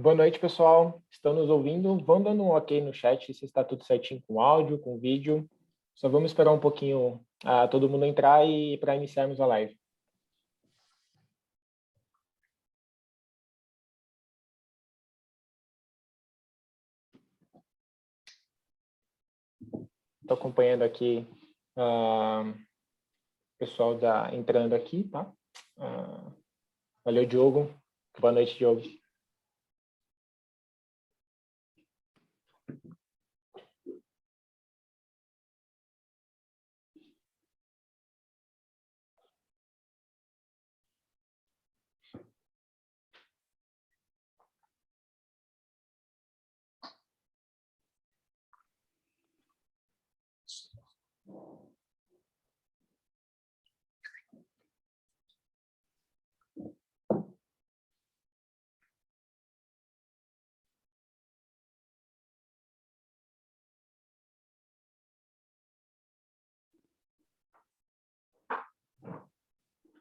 Boa noite, pessoal. Estão nos ouvindo? Vão dando um ok no chat se está tudo certinho com áudio, com vídeo. Só vamos esperar um pouquinho todo mundo entrar e para iniciarmos a live. Estou acompanhando aqui o pessoal entrando aqui, tá? Valeu, Diogo. Boa noite, Diogo.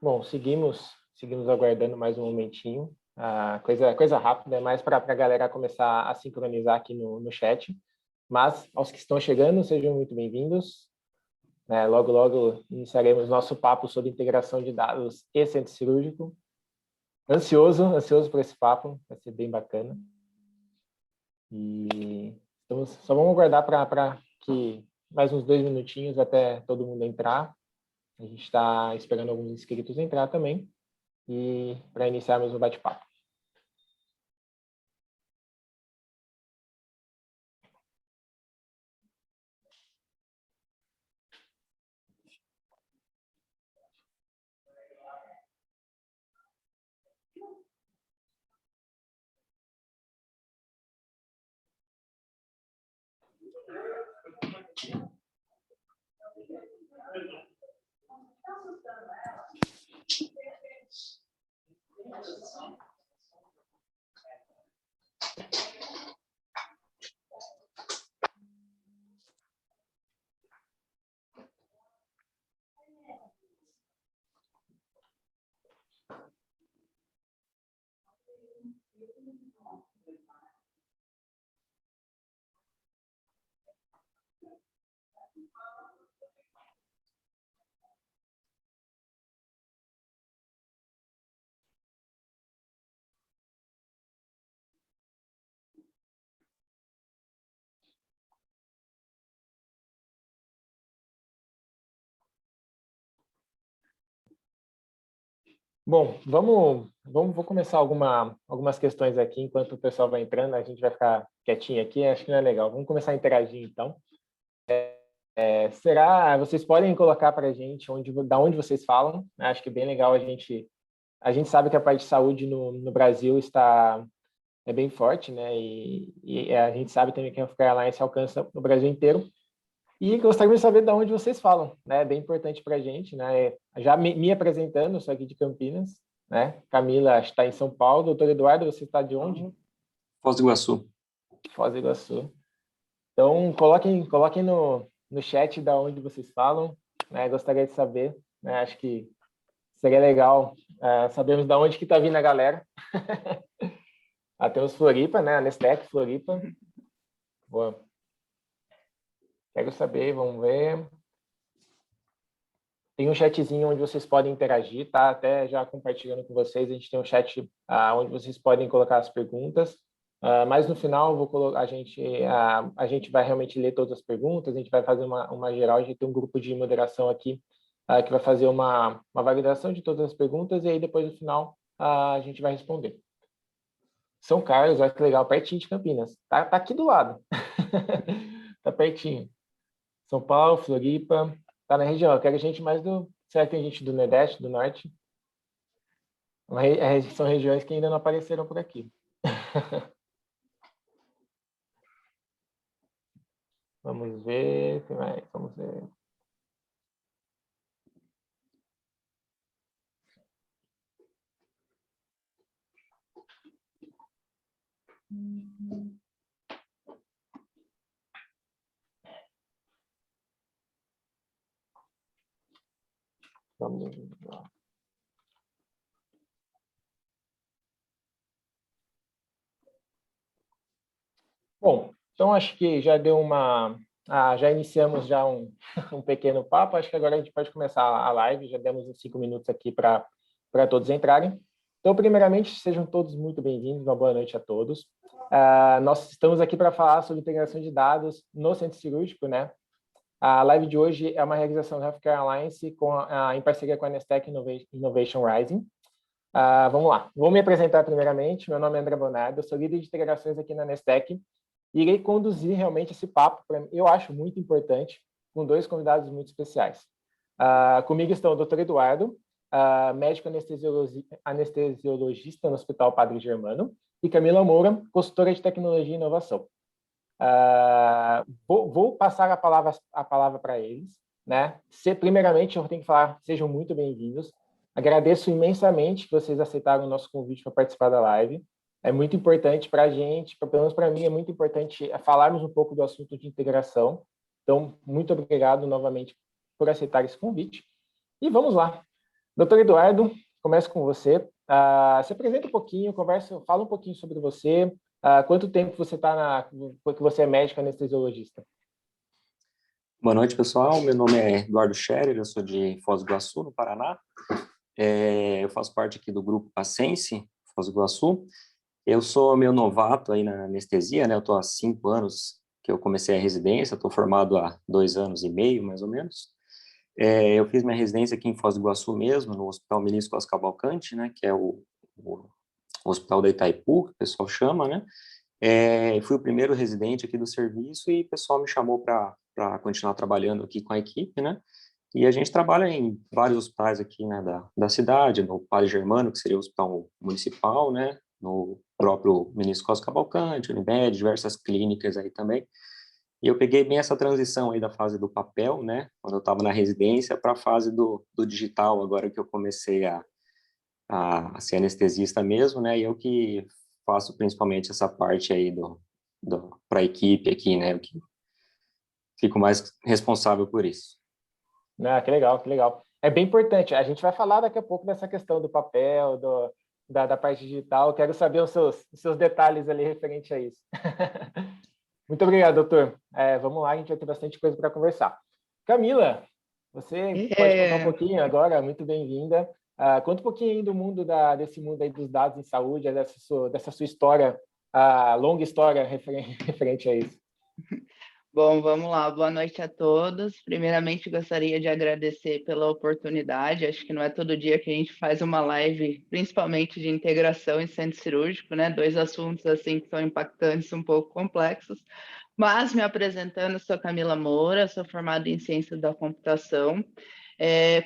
Bom, seguimos aguardando mais um momentinho. Coisa rápida, é mais para a galera começar a sincronizar aqui no chat. Mas, aos que estão chegando, sejam muito bem-vindos. Logo, logo, iniciaremos nosso papo sobre integração de dados e centro cirúrgico. Ansioso por esse papo, vai ser bem bacana. E só vamos aguardar para que mais uns 2 minutinhos até todo mundo entrar. A gente está esperando alguns inscritos entrar também e para iniciarmos o bate-papo. Bom, vou começar algumas questões aqui, enquanto o pessoal vai entrando, a gente vai ficar quietinho aqui, acho que não é legal. Vamos começar a interagir, então. Vocês podem colocar para a gente da onde vocês falam? Acho que é bem legal a gente sabe que a parte de saúde no Brasil é bem forte, né? E a gente sabe também que a Healthcare Alliance alcança o Brasil inteiro. E gostaria de saber de onde vocês falam, né? É bem importante para a gente, né? Já me apresentando, sou aqui de Campinas, né? Camila está em São Paulo. Doutor Eduardo, você está de onde? Foz do Iguaçu. Foz do Iguaçu. Então, coloquem no chat de onde vocês falam, né? Gostaria de saber, né? Acho que seria legal sabermos de onde que está vindo a galera. Temos Floripa, né? A Nestec, Floripa. Boa. Quero saber, vamos ver. Tem um chatzinho onde vocês podem interagir, tá? Até já compartilhando com vocês, a gente tem um chat onde vocês podem colocar as perguntas. Mas no final a gente vai realmente ler todas as perguntas, a gente vai fazer uma geral, a gente tem um grupo de moderação aqui que vai fazer uma validação de todas as perguntas e aí depois no final a gente vai responder. São Carlos, olha que legal, pertinho de Campinas. Tá aqui do lado. Tá pertinho. São Paulo, Floripa, tá na região. Eu quero gente mais será que tem gente do Nordeste, do Norte? São regiões que ainda não apareceram por aqui. Vamos ver, o que mais? Vamos ver. Vamos lá. Bom, então acho que já deu já iniciamos já um pequeno papo, acho que agora a gente pode começar a live, já demos uns 5 minutos aqui para todos entrarem. Então, primeiramente, sejam todos muito bem-vindos, uma boa noite a todos. Nós estamos aqui para falar sobre integração de dados no centro cirúrgico, né? A live de hoje é uma realização da Healthcare Alliance em parceria com a Nestec Innovation Rising. Vamos lá, vou me apresentar primeiramente, meu nome é André Bonardo, eu sou líder de integrações aqui na Nestec e irei conduzir realmente esse papo, eu acho muito importante, com 2 convidados muito especiais. Comigo estão o Dr. Eduardo, médico anestesiologista no Hospital Padre Germano, e Camila Moura, consultora de tecnologia e inovação. Vou passar a palavra para eles, né? Primeiramente, eu tenho que falar, sejam muito bem-vindos. Agradeço imensamente que vocês aceitaram o nosso convite para participar da live. É muito importante para a gente, pelo menos para mim, é muito importante falarmos um pouco do assunto de integração. Então, muito obrigado novamente por aceitar esse convite. E vamos lá. Doutor Eduardo, começo com você. Se apresenta um pouquinho, fala um pouquinho sobre você. Quanto tempo você que você é médico anestesiologista? Boa noite, pessoal. Meu nome é Eduardo Scherer, eu sou de Foz do Iguaçu, no Paraná. Eu faço parte aqui do grupo Paciência, Foz do Iguaçu. Eu sou meio novato aí na anestesia, né? Eu estou há 5 anos que eu comecei a residência, estou formado há 2 anos e meio, mais ou menos. Eu fiz minha residência aqui em Foz do Iguaçu mesmo, no Hospital Menisco Cavalcante, né? Que é o Hospital da Itaipu, que o pessoal chama, né? Fui o primeiro residente aqui do serviço e o pessoal me chamou para continuar trabalhando aqui com a equipe, né? E a gente trabalha em vários hospitais aqui, né, da cidade, no Padre Germano, que seria o hospital municipal, né? No próprio Menisco Cavalcante, Unimed, diversas clínicas aí também. E eu peguei bem essa transição aí da fase do papel, né? Quando eu estava na residência, para a fase do digital, agora que eu comecei a ser anestesista mesmo, né? E eu que faço principalmente essa parte aí para a equipe aqui, né? Eu que fico mais responsável por isso. Que legal, que legal. É bem importante. A gente vai falar daqui a pouco dessa questão do papel, da parte digital. Quero saber os seus detalhes ali referente a isso. Muito obrigado, doutor. Vamos lá, a gente vai ter bastante coisa para conversar. Camila, você pode contar um pouquinho agora? Muito bem-vinda. Conta um pouquinho aí do mundo desse mundo aí dos dados em saúde, dessa sua história, longa história referente a isso. Bom, vamos lá. Boa noite a todos. Primeiramente, gostaria de agradecer pela oportunidade. Acho que não é todo dia que a gente faz uma live, principalmente de integração em centro cirúrgico, né? 2 assuntos assim que são impactantes, um pouco complexos. Mas, me apresentando, sou Camila Moura, sou formada em Ciências da Computação.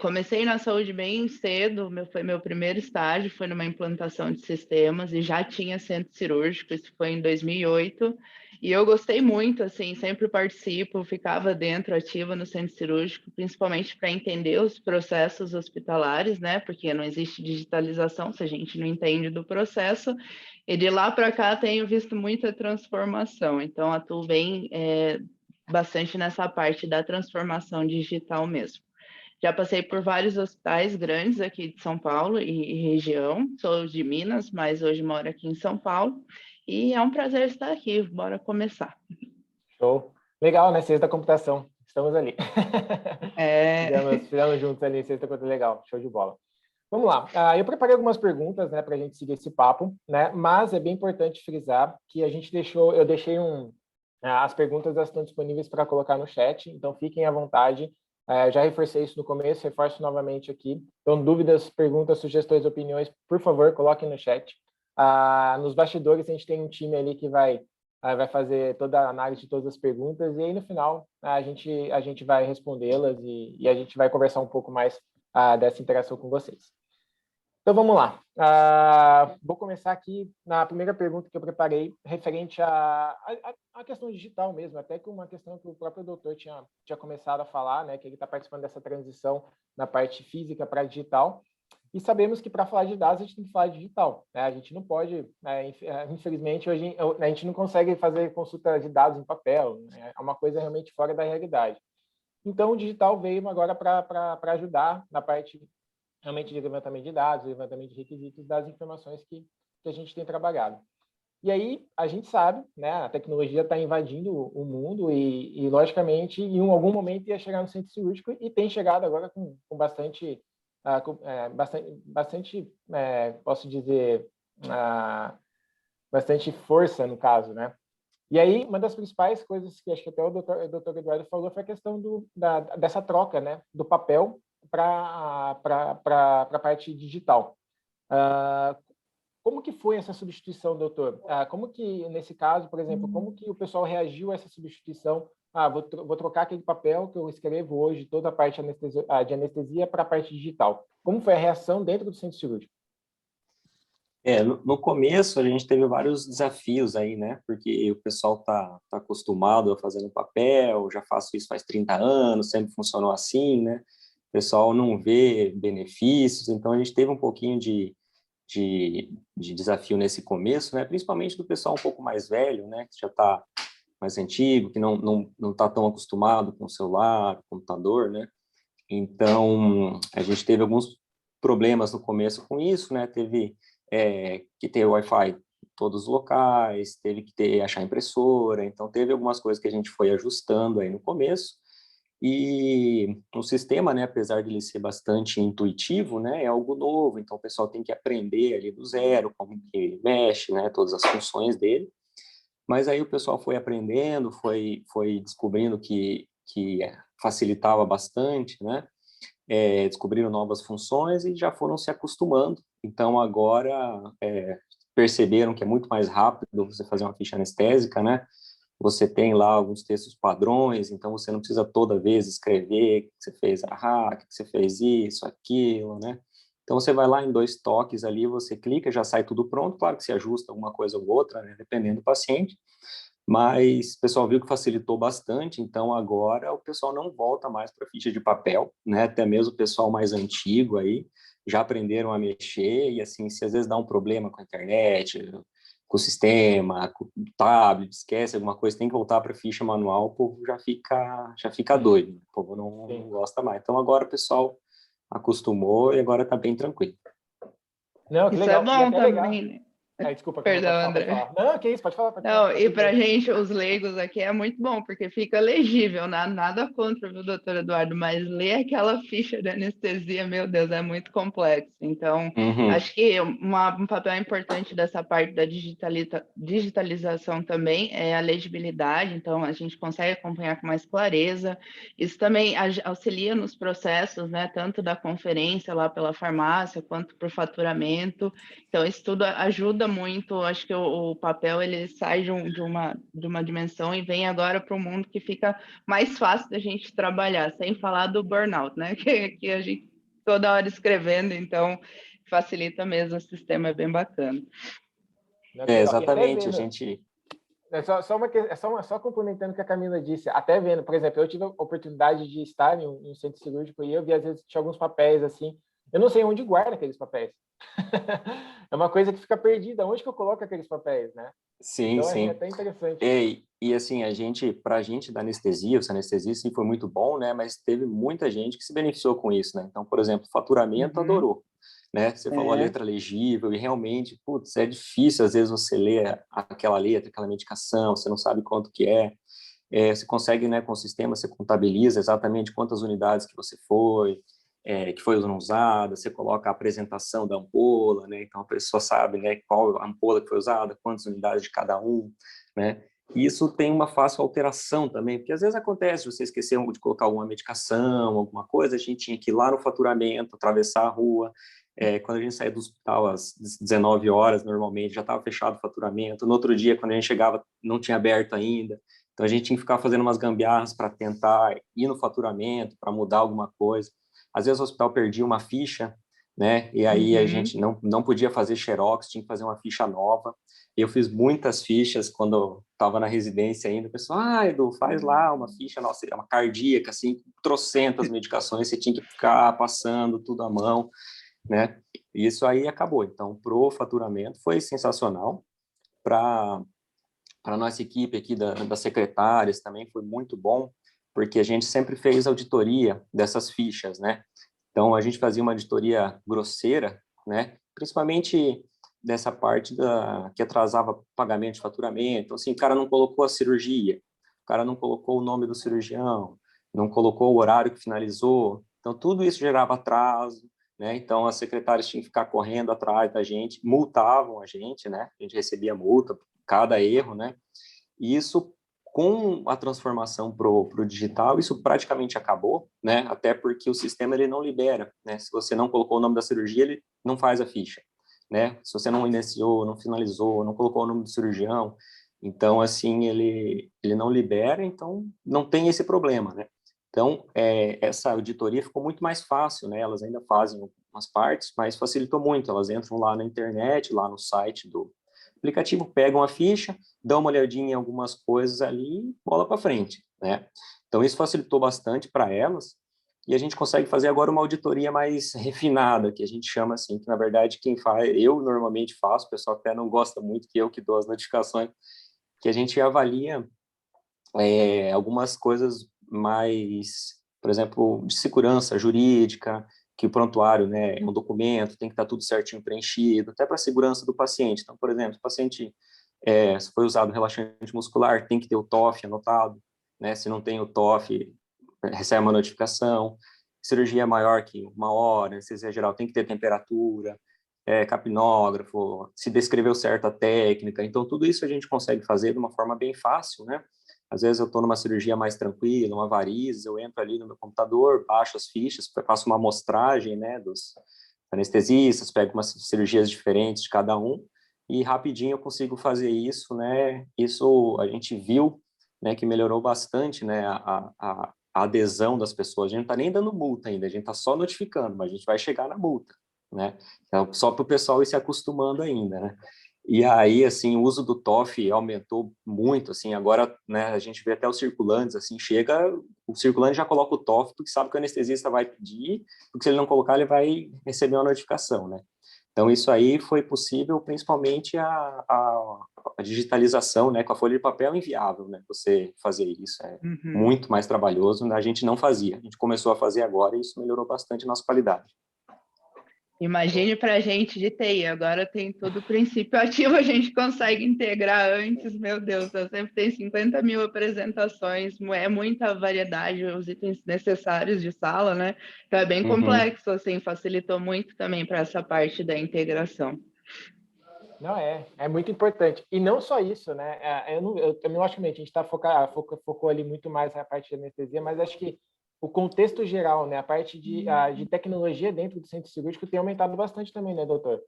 Comecei na saúde bem cedo, foi meu primeiro estágio, foi numa implantação de sistemas e já tinha centro cirúrgico, isso foi em 2008. E eu gostei muito, assim, sempre participo, ficava dentro, ativa no centro cirúrgico, principalmente para entender os processos hospitalares, né? Porque não existe digitalização se a gente não entende do processo. E de lá para cá tenho visto muita transformação, então atuo bem bastante nessa parte da transformação digital mesmo. Já passei por vários hospitais grandes aqui de São Paulo e região, sou de Minas, mas hoje moro aqui em São Paulo. E é um prazer estar aqui. Bora começar. Show. Legal, né? Ciência da computação. Estamos ali. É... Fizemos juntos ali, ciência da computação. Legal. Show de bola. Vamos lá. Eu preparei algumas perguntas, né, para a gente seguir esse papo, né? Mas é bem importante frisar que eu deixei as perguntas estão disponíveis para colocar no chat, então fiquem à vontade. Já reforcei isso no começo, reforço novamente aqui. Então, dúvidas, perguntas, sugestões, opiniões, por favor, coloquem no chat. Nos bastidores, a gente tem um time ali que vai fazer toda a análise de todas as perguntas, e aí, no final, a gente vai respondê-las e a gente vai conversar um pouco mais dessa interação com vocês. Então, vamos lá. Vou começar aqui na primeira pergunta que eu preparei, referente à questão digital mesmo, até que uma questão que o próprio doutor tinha começado a falar, né, que ele está participando dessa transição na parte física para digital, e sabemos que para falar de dados a gente tem que falar de digital, né? A gente não pode, infelizmente, hoje a gente não consegue fazer consulta de dados em papel, né? É uma coisa realmente fora da realidade. Então, o digital veio agora para ajudar na parte realmente de levantamento de dados, levantamento de requisitos das informações que a gente tem trabalhado. E aí a gente sabe, né, a tecnologia está invadindo o mundo e, logicamente, em algum momento ia chegar no centro cirúrgico e tem chegado agora com bastante, posso dizer, bastante força no caso, né? E aí, uma das principais coisas que acho que até o doutor Eduardo falou foi a questão dessa troca, né, do papel para a parte digital. Como que foi essa substituição, doutor? Como que, nesse caso, por exemplo, como que o pessoal reagiu a essa substituição? Vou trocar aquele papel que eu escrevo hoje, toda a parte de anestesia para a parte digital. Como foi a reação dentro do centro cirúrgico? No começo a gente teve vários desafios aí, né? Porque o pessoal tá acostumado a fazer no papel, já faço isso faz 30 anos, sempre funcionou assim, né? O pessoal não vê benefícios, então a gente teve um pouquinho de desafio nesse começo, né? Principalmente do pessoal um pouco mais velho, né? Que já está mais antigo, que não está tão acostumado com o celular, computador, né? Então, a gente teve alguns problemas no começo com isso, né? Teve que ter Wi-Fi em todos os locais, teve que achar impressora, então teve algumas coisas que a gente foi ajustando aí no começo, e o sistema, né, apesar de ele ser bastante intuitivo, né, é algo novo, então o pessoal tem que aprender ali do zero, como que ele mexe, né, todas as funções dele, mas aí o pessoal foi aprendendo, foi descobrindo que facilitava bastante, né, descobriram novas funções e já foram se acostumando. Então, agora perceberam que é muito mais rápido você fazer uma ficha anestésica, né? Você tem lá alguns textos padrões, então você não precisa toda vez escrever que você fez que você fez isso, aquilo, né? Então, você vai lá em 2 toques ali, você clica, já sai tudo pronto. Claro que se ajusta alguma coisa ou outra, né? Dependendo do paciente, mas o pessoal viu que facilitou bastante, então agora o pessoal não volta mais para ficha de papel, né? Até mesmo o pessoal mais antigo aí já aprenderam a mexer e assim, se às vezes dá um problema com a internet, com o sistema, com o tablet, esquece alguma coisa, tem que voltar para ficha manual, o povo já fica doido, o povo não gosta mais. Então agora o pessoal acostumou e agora está bem tranquilo. Não, que Isso é legal. E bom até legal. também, né? Desculpa, Camila, Perdão, pode André. falar. Não, que isso, pode falar, pode falar. Não, Tá e tudo para bem. gente, os leigos aqui, é muito bom, porque fica legível, nada contra, viu, doutor Eduardo, mas ler aquela ficha de anestesia, meu Deus, é muito complexo. Então, Uhum. acho que um papel importante dessa parte da digitalização também é a legibilidade, então a gente consegue acompanhar com mais clareza. Isso também auxilia nos processos, né, tanto da conferência lá pela farmácia, quanto para o faturamento. Então, isso tudo ajuda muito. Acho que o papel ele sai de uma dimensão e vem agora para um mundo que fica mais fácil da gente trabalhar, sem falar do burnout, né? Que a gente toda hora escrevendo, então facilita mesmo, o sistema é bem bacana. Não, que legal. E até Exatamente, a vendo, gente... só complementando o que a Camila disse, até vendo, por exemplo, eu tive a oportunidade de estar em um centro cirúrgico e eu vi, às vezes, tinha alguns papéis assim, eu não sei onde guarda aqueles papéis. É uma coisa que fica perdida, onde que eu coloco aqueles papéis, né? Sim, Então, é sim. até interessante. E assim, para a gente da anestesia, essa anestesia sim foi muito bom, né? Mas teve muita gente que se beneficiou com isso, né? Então, por exemplo, faturamento Uhum. adorou, né? Você falou a letra legível e realmente, putz, é difícil às vezes você ler aquela letra, aquela medicação, você não sabe quanto que é. Você consegue, né, com o sistema, você contabiliza exatamente quantas unidades que você foi, que foi usada, você coloca a apresentação da ampola, né? Então a pessoa sabe, né, qual a ampola que foi usada, quantas unidades de cada um, né? E isso tem uma fácil alteração também, porque às vezes acontece, você esqueceu de colocar alguma medicação, alguma coisa, a gente tinha que ir lá no faturamento, atravessar a rua. Quando a gente saía do hospital às 19 horas, normalmente, já estava fechado o faturamento. No outro dia, quando a gente chegava, não tinha aberto ainda. Então, a gente tinha que ficar fazendo umas gambiarras para tentar ir no faturamento, para mudar alguma coisa. Às vezes, o hospital perdia uma ficha, né? E aí a Uhum. gente não podia fazer xerox, tinha que fazer uma ficha nova. Eu fiz muitas fichas quando estava na residência ainda. O pessoal, Edu, faz lá uma ficha, nossa, é uma cardíaca, assim, trocentas medicações, você tinha que ficar passando tudo à mão, né? E isso aí acabou. Então, pro faturamento foi sensacional. Para a nossa equipe aqui das secretárias também foi muito bom, porque a gente sempre fez auditoria dessas fichas, né? Então, a gente fazia uma auditoria grosseira, né? Principalmente dessa parte que atrasava pagamento de faturamento. Então, assim, o cara não colocou a cirurgia, o cara não colocou o nome do cirurgião, não colocou o horário que finalizou. Então, tudo isso gerava atraso, né? Então, as secretárias tinham que ficar correndo atrás da gente, multavam a gente, né? A gente recebia multa por cada erro, né? E isso, com a transformação pro digital, isso praticamente acabou, né? Até porque o sistema ele não libera, né? Se você não colocou o nome da cirurgia, ele não faz a ficha, né? Se você não iniciou, não finalizou, não colocou o nome do cirurgião, então assim ele não libera, então não tem esse problema, né? Então essa auditoria ficou muito mais fácil, né? Elas ainda fazem umas partes, mas facilitou muito. Elas entram lá na internet, lá no site do aplicativo, pegam a ficha, dão uma olhadinha em algumas coisas ali e bola para frente, né? Então, isso facilitou bastante para elas e a gente consegue fazer agora uma auditoria mais refinada, que a gente chama assim, que na verdade quem faz, eu normalmente faço, o pessoal até não gosta muito que eu que dou as notificações, que a gente avalia algumas coisas mais, por exemplo, de segurança jurídica, que o prontuário, né, é um documento, tem que estar tudo certinho preenchido, até para a segurança do paciente. Então, por exemplo, se o paciente se foi usado relaxante muscular, tem que ter o TOF anotado, né? Se não tem o TOF, recebe uma notificação. Cirurgia maior que 1 hora, anestesia geral, tem que ter temperatura, capnógrafo, se descreveu certo a técnica. Então, tudo isso a gente consegue fazer de uma forma bem fácil, né? Às vezes eu estou numa cirurgia mais tranquila, uma varizes, eu entro ali no meu computador, baixo as fichas, faço uma amostragem, né, dos anestesistas, pego umas cirurgias diferentes de cada um e rapidinho eu consigo fazer isso, né? Isso a gente viu, né, que melhorou bastante, né, a adesão das pessoas. A gente não está nem dando multa ainda, a gente está só notificando, mas a gente vai chegar na multa, né? Então, só para o pessoal ir se acostumando ainda, né? E aí, assim, o uso do TOF aumentou muito, assim, agora, né, a gente vê até os circulantes, assim, chega, o circulante já coloca o TOF porque sabe que o anestesista vai pedir, porque se ele não colocar, ele vai receber uma notificação, né? Então, isso aí foi possível, principalmente a digitalização, né, com a folha de papel é inviável, né, você fazer isso, Uhum. muito mais trabalhoso, né, a gente não fazia, a gente começou a fazer agora e isso melhorou bastante a nossa qualidade. Imagine para a gente de TI, agora tem todo o princípio ativo, a gente consegue integrar antes, meu Deus, eu sempre tenho 50 mil apresentações, é muita variedade, os itens necessários de sala, né? Então é bem Uhum. complexo, assim, facilitou muito também para essa parte da integração. Não, é muito importante. E não só isso, né? Eu também, logicamente, a gente focou ali muito mais na parte de anestesia, mas acho que o contexto geral, né? A parte de tecnologia dentro do centro cirúrgico tem aumentado bastante também, né, doutor?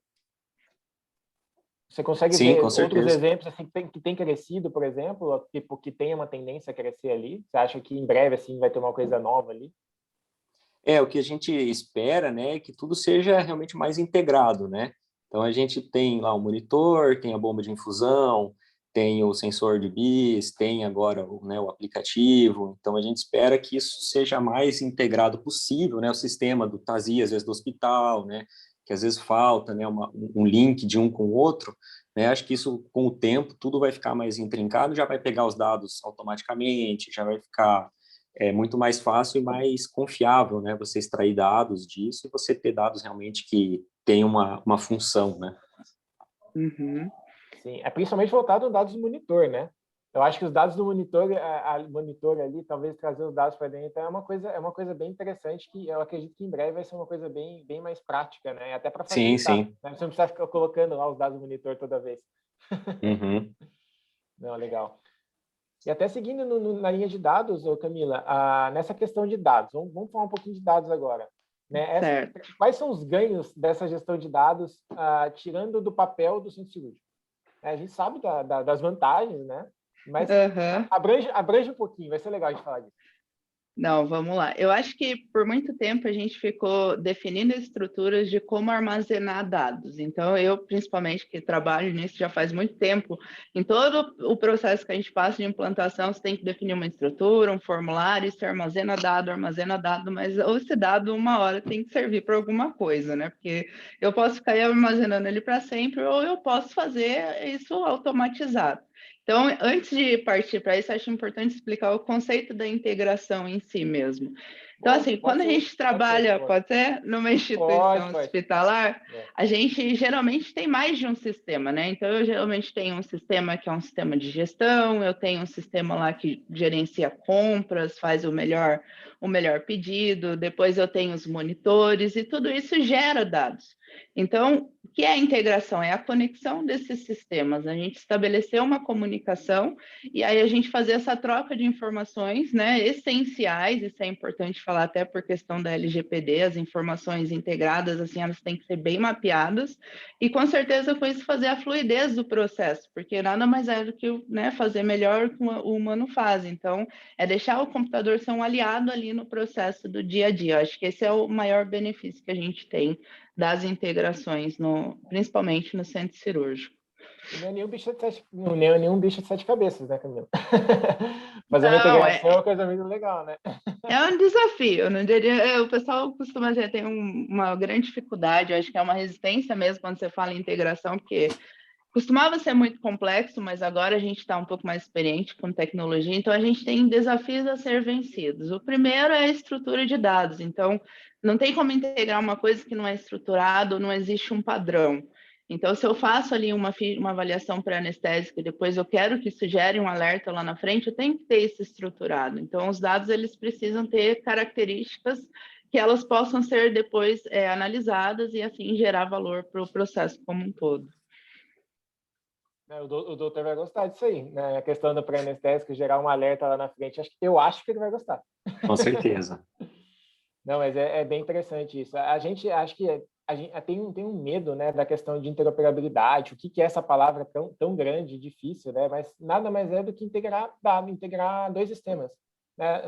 Você consegue Sim, ver com outros certeza. exemplos assim, que tem crescido, por exemplo, tipo, que tem uma tendência a crescer ali? Você acha que em breve assim vai ter uma coisa nova ali? O que a gente espera, né, é que tudo seja realmente mais integrado, né? Então, a gente tem lá o monitor, tem a bomba de infusão, tem o sensor de bis, tem agora né, o aplicativo. Então, a gente espera que isso seja mais integrado possível, né? O sistema do TASI, às vezes, do hospital, né? Que às vezes falta, né, um link de um com o outro, né? Acho que isso, com o tempo, tudo vai ficar mais intrincado, já vai pegar os dados automaticamente, já vai ficar muito mais fácil e mais confiável, né? Você extrair dados disso e você ter dados realmente que tenham uma função, né? Uhum. Sim, é principalmente voltado aos dados do monitor, né? Eu acho que os dados do monitor, a monitor ali, talvez trazer os dados para dentro é uma coisa bem interessante que eu acredito que em breve vai ser uma coisa bem mais prática, né? Até para Sim, facilitar, sim. né? Você não precisa ficar colocando lá os dados do monitor toda vez. Uhum. Não, legal. E até seguindo na linha de dados, ô Camila, nessa questão de dados, vamos falar um pouquinho de dados agora. Né? Certo. Quais são os ganhos dessa gestão de dados, tirando do papel do centro cirúrgico? A gente sabe das vantagens, né? Mas Uhum. abrange um pouquinho, vai ser legal a gente falar disso. Não, vamos lá. Eu acho que por muito tempo a gente ficou definindo estruturas de como armazenar dados. Então, eu, principalmente, que trabalho nisso já faz muito tempo, em todo o processo que a gente passa de implantação, você tem que definir uma estrutura, um formulário, você armazena dado, mas esse dado, uma hora, tem que servir para alguma coisa, né? Porque eu posso ficar armazenando ele para sempre, ou eu posso fazer isso automatizado. Então, antes de partir para isso, acho importante explicar o conceito da integração em si mesmo. Então, assim, quando a gente trabalha, pode ser, numa instituição hospitalar, a gente geralmente tem mais de um sistema, né? Então, eu geralmente tenho um sistema que é um sistema de gestão, eu tenho um sistema lá que gerencia compras, faz o melhor pedido, depois eu tenho os monitores, e tudo isso gera dados. Então, o que é a integração? É a conexão desses sistemas, a gente estabelecer uma comunicação e aí a gente fazer essa troca de informações, né, essenciais, isso é importante falar até por questão da LGPD, as informações integradas, assim, elas têm que ser bem mapeadas e com certeza com isso fazer a fluidez do processo, porque nada mais é do que, né, fazer melhor que o humano faz. Então, é deixar o computador ser um aliado ali no processo do dia a dia. Eu acho que esse é o maior benefício que a gente tem das integrações, principalmente no centro cirúrgico. Não é nenhum bicho de sete cabeças, né, Camila? Fazer uma integração é uma coisa muito legal, né? É um desafio, não diria. O pessoal costuma dizer, tem uma grande dificuldade, eu acho que é uma resistência mesmo quando você fala em integração, porque costumava ser muito complexo, mas agora a gente está um pouco mais experiente com tecnologia, então a gente tem desafios a ser vencidos. O primeiro é a estrutura de dados, então não tem como integrar uma coisa que não é estruturada, não existe um padrão. Então, se eu faço ali uma avaliação pré-anestésica e depois eu quero que isso gere um alerta lá na frente, eu tenho que ter isso estruturado. Então, os dados eles precisam ter características que elas possam ser depois analisadas e assim gerar valor para o processo como um todo. O doutor vai gostar disso aí, né? A questão da pré-anestésica, gerar um alerta lá na frente, eu acho que ele vai gostar. Com certeza. Não, mas é bem interessante isso. A gente acho que a gente tem um medo, né, da questão de interoperabilidade, o que é essa palavra tão grande, difícil, né? Mas nada mais é do que integrar dois sistemas, né?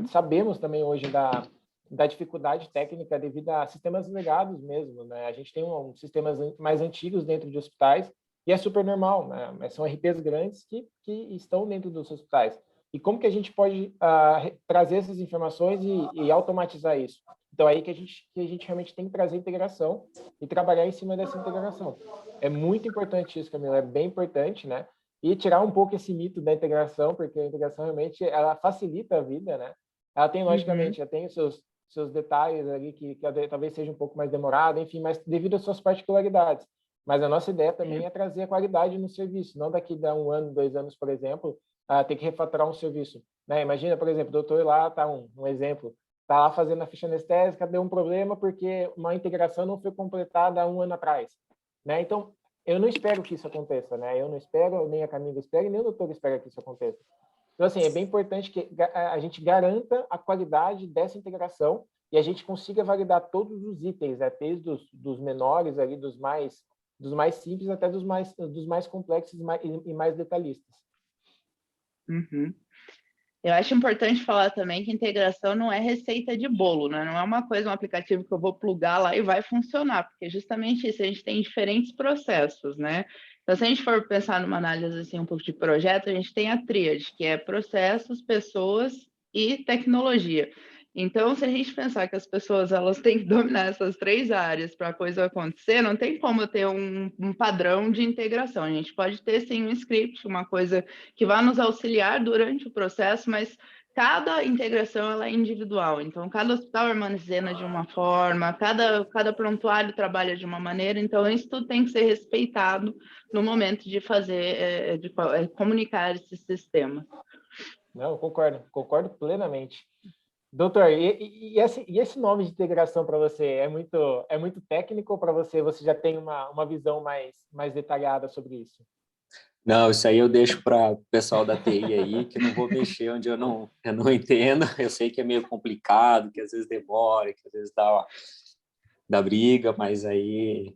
Sabemos também hoje da dificuldade técnica devido a sistemas legados mesmo, né? A gente tem sistemas mais antigos dentro de hospitais e é super normal, né? São RPs grandes que estão dentro dos hospitais. E como que a gente pode trazer essas informações e automatizar isso? Então, aí que a gente realmente tem que trazer integração e trabalhar em cima dessa integração. É muito importante isso, Camila, é bem importante, né? E tirar um pouco esse mito da integração, porque a integração realmente ela facilita a vida, né? Ela tem, logicamente, ela tem os seus detalhes ali que talvez seja um pouco mais demorado, enfim, mas devido às suas particularidades. Mas a nossa ideia também é trazer a qualidade no serviço, não daqui a 1 ano, 2 anos, por exemplo, ter que refaturar um serviço, né? Imagina, por exemplo, o doutor lá tá um exemplo, tá lá fazendo a ficha anestésica, deu um problema porque uma integração não foi completada há 1 ano atrás, né? Então, eu não espero que isso aconteça, né? Eu não espero, nem a Camila espera, e nem o doutor espera que isso aconteça. Então, assim, é bem importante que a gente garanta a qualidade dessa integração e a gente consiga validar todos os itens, né? Desde dos menores ali, dos mais simples até dos mais complexos e mais detalhistas. Eu acho importante falar também que integração não é receita de bolo, né? Não é uma coisa, um aplicativo que eu vou plugar lá e vai funcionar, porque justamente isso, a gente tem diferentes processos, né? Então, se a gente for pensar numa análise assim, um pouco de projeto, a gente tem a tríade, que é processos, pessoas e tecnologia. Então, se a gente pensar que as pessoas elas têm que dominar essas 3 áreas para a coisa acontecer, não tem como ter um padrão de integração. A gente pode ter, sim, um script, uma coisa que vai nos auxiliar durante o processo, mas cada integração ela é individual. Então, cada hospital armazena de uma forma, cada prontuário trabalha de uma maneira. Então, isso tudo tem que ser respeitado no momento de fazer, de comunicar esse sistema. Não, concordo plenamente. Doutor, e esse nome de integração para você é muito técnico ou para você já tem uma visão mais detalhada sobre isso? Não, isso aí eu deixo para o pessoal da TI aí, que não vou mexer onde eu não entendo. Eu sei que é meio complicado, que às vezes demora, que às vezes dá briga, mas aí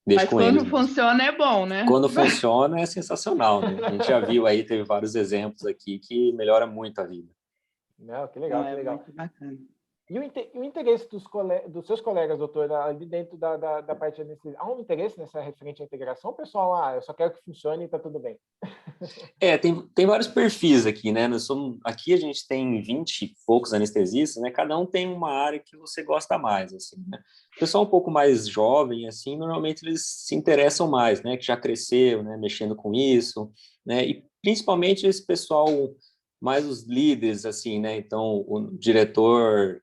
deixo com eles. Mas quando funciona é bom, né? Quando funciona é sensacional, né? A gente já viu aí, teve vários exemplos aqui que melhora muito a vida. Não, que legal, que legal. Muito bacana. E o interesse dos seus colegas, doutor, ali dentro da parte de anestesia, há um interesse nessa referente à integração, pessoal? Eu só quero que funcione e está tudo bem. Tem vários perfis aqui, né? Aqui a gente tem 20 e poucos anestesistas, né? Cada um tem uma área que você gosta mais, assim, né? O pessoal um pouco mais jovem, assim, normalmente eles se interessam mais, né? Que já cresceu, né? Mexendo com isso, né? E principalmente esse pessoal, mais os líderes, assim, né? Então, o diretor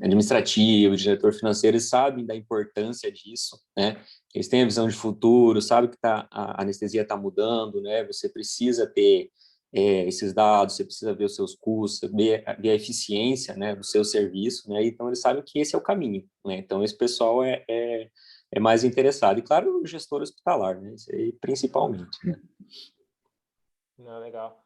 administrativo, o diretor financeiro, eles sabem da importância disso, né? Eles têm a visão de futuro, sabem que a anestesia está mudando, né? Você precisa ter esses dados, você precisa ver os seus custos, ver a eficiência, né, do seu serviço, né? Então, eles sabem que esse é o caminho, né? Então, esse pessoal é mais interessado. E, claro, o gestor hospitalar, né? Isso aí, principalmente, né? Não, legal.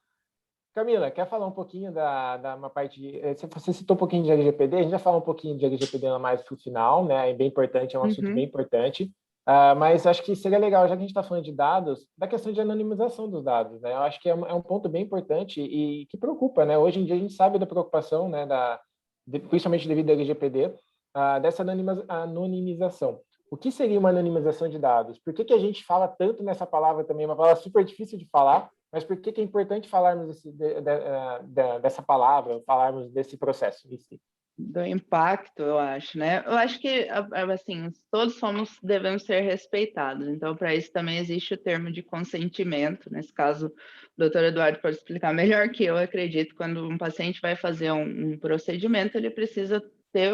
Camila, quer falar um pouquinho da uma parte você citou um pouquinho de LGPD, a gente já fala um pouquinho de LGPD mais para o final, né? É bem importante, é um assunto bem importante. Mas acho que seria legal, já que a gente está falando de dados, da questão de anonimização dos dados, né? Eu acho que é um ponto bem importante e que preocupa, né? Hoje em dia a gente sabe da preocupação, né? Principalmente devido ao LGPD, dessa anonimização. O que seria uma anonimização de dados? Por que a gente fala tanto nessa palavra também? É uma palavra super difícil de falar, mas por que é importante falarmos dessa palavra, falarmos desse processo em si? Do impacto, eu acho, né? Eu acho que, assim, todos devemos ser respeitados. Então, para isso também existe o termo de consentimento. Nesse caso, o doutor Eduardo pode explicar melhor que eu acredito. Quando um paciente vai fazer um procedimento, ele precisa ter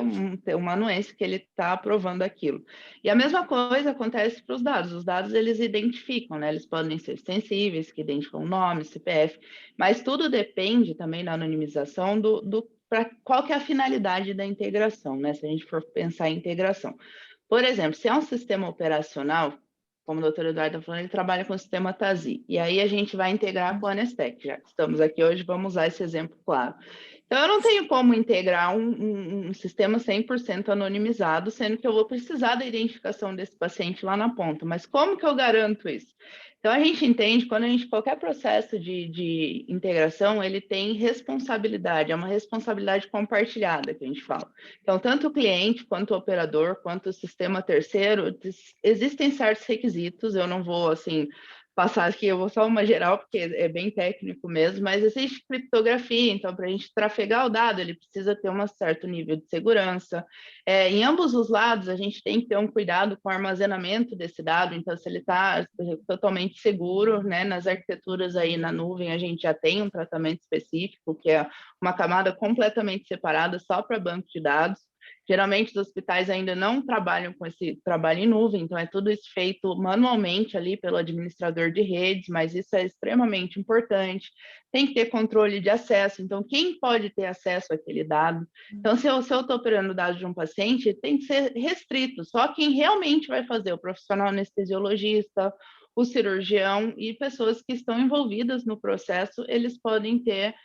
uma anuência que ele está aprovando aquilo. E a mesma coisa acontece para os dados. Os dados, eles identificam, né? Eles podem ser sensíveis, que identificam o nome, CPF, mas tudo depende também na anonimização para qual que é a finalidade da integração, né? Se a gente for pensar em integração. Por exemplo, se é um sistema operacional, como o doutor Eduardo está falando, ele trabalha com o sistema TASI, e aí a gente vai integrar com a Anestec. Já que estamos aqui hoje, vamos usar esse exemplo claro. Então, eu não tenho como integrar um sistema 100% anonimizado, sendo que eu vou precisar da identificação desse paciente lá na ponta. Mas como que eu garanto isso? Então, a gente entende, qualquer processo de integração, ele tem responsabilidade, é uma responsabilidade compartilhada que a gente fala. Então, tanto o cliente, quanto o operador, quanto o sistema terceiro, existem certos requisitos, eu não vou, assim, passar aqui, eu vou só uma geral, porque é bem técnico mesmo, mas existe criptografia, então, para a gente trafegar o dado, ele precisa ter um certo nível de segurança. Em ambos os lados, a gente tem que ter um cuidado com o armazenamento desse dado, então, se ele está totalmente seguro, né, nas arquiteturas aí na nuvem, a gente já tem um tratamento específico, que é uma camada completamente separada só para banco de dados. Geralmente, os hospitais ainda não trabalham com esse trabalho em nuvem, então é tudo isso feito manualmente ali pelo administrador de redes, mas isso é extremamente importante. Tem que ter controle de acesso, então quem pode ter acesso àquele dado? Então, se eu estou operando dados de um paciente, tem que ser restrito, só quem realmente vai fazer, o profissional anestesiologista, o cirurgião e pessoas que estão envolvidas no processo, eles podem ter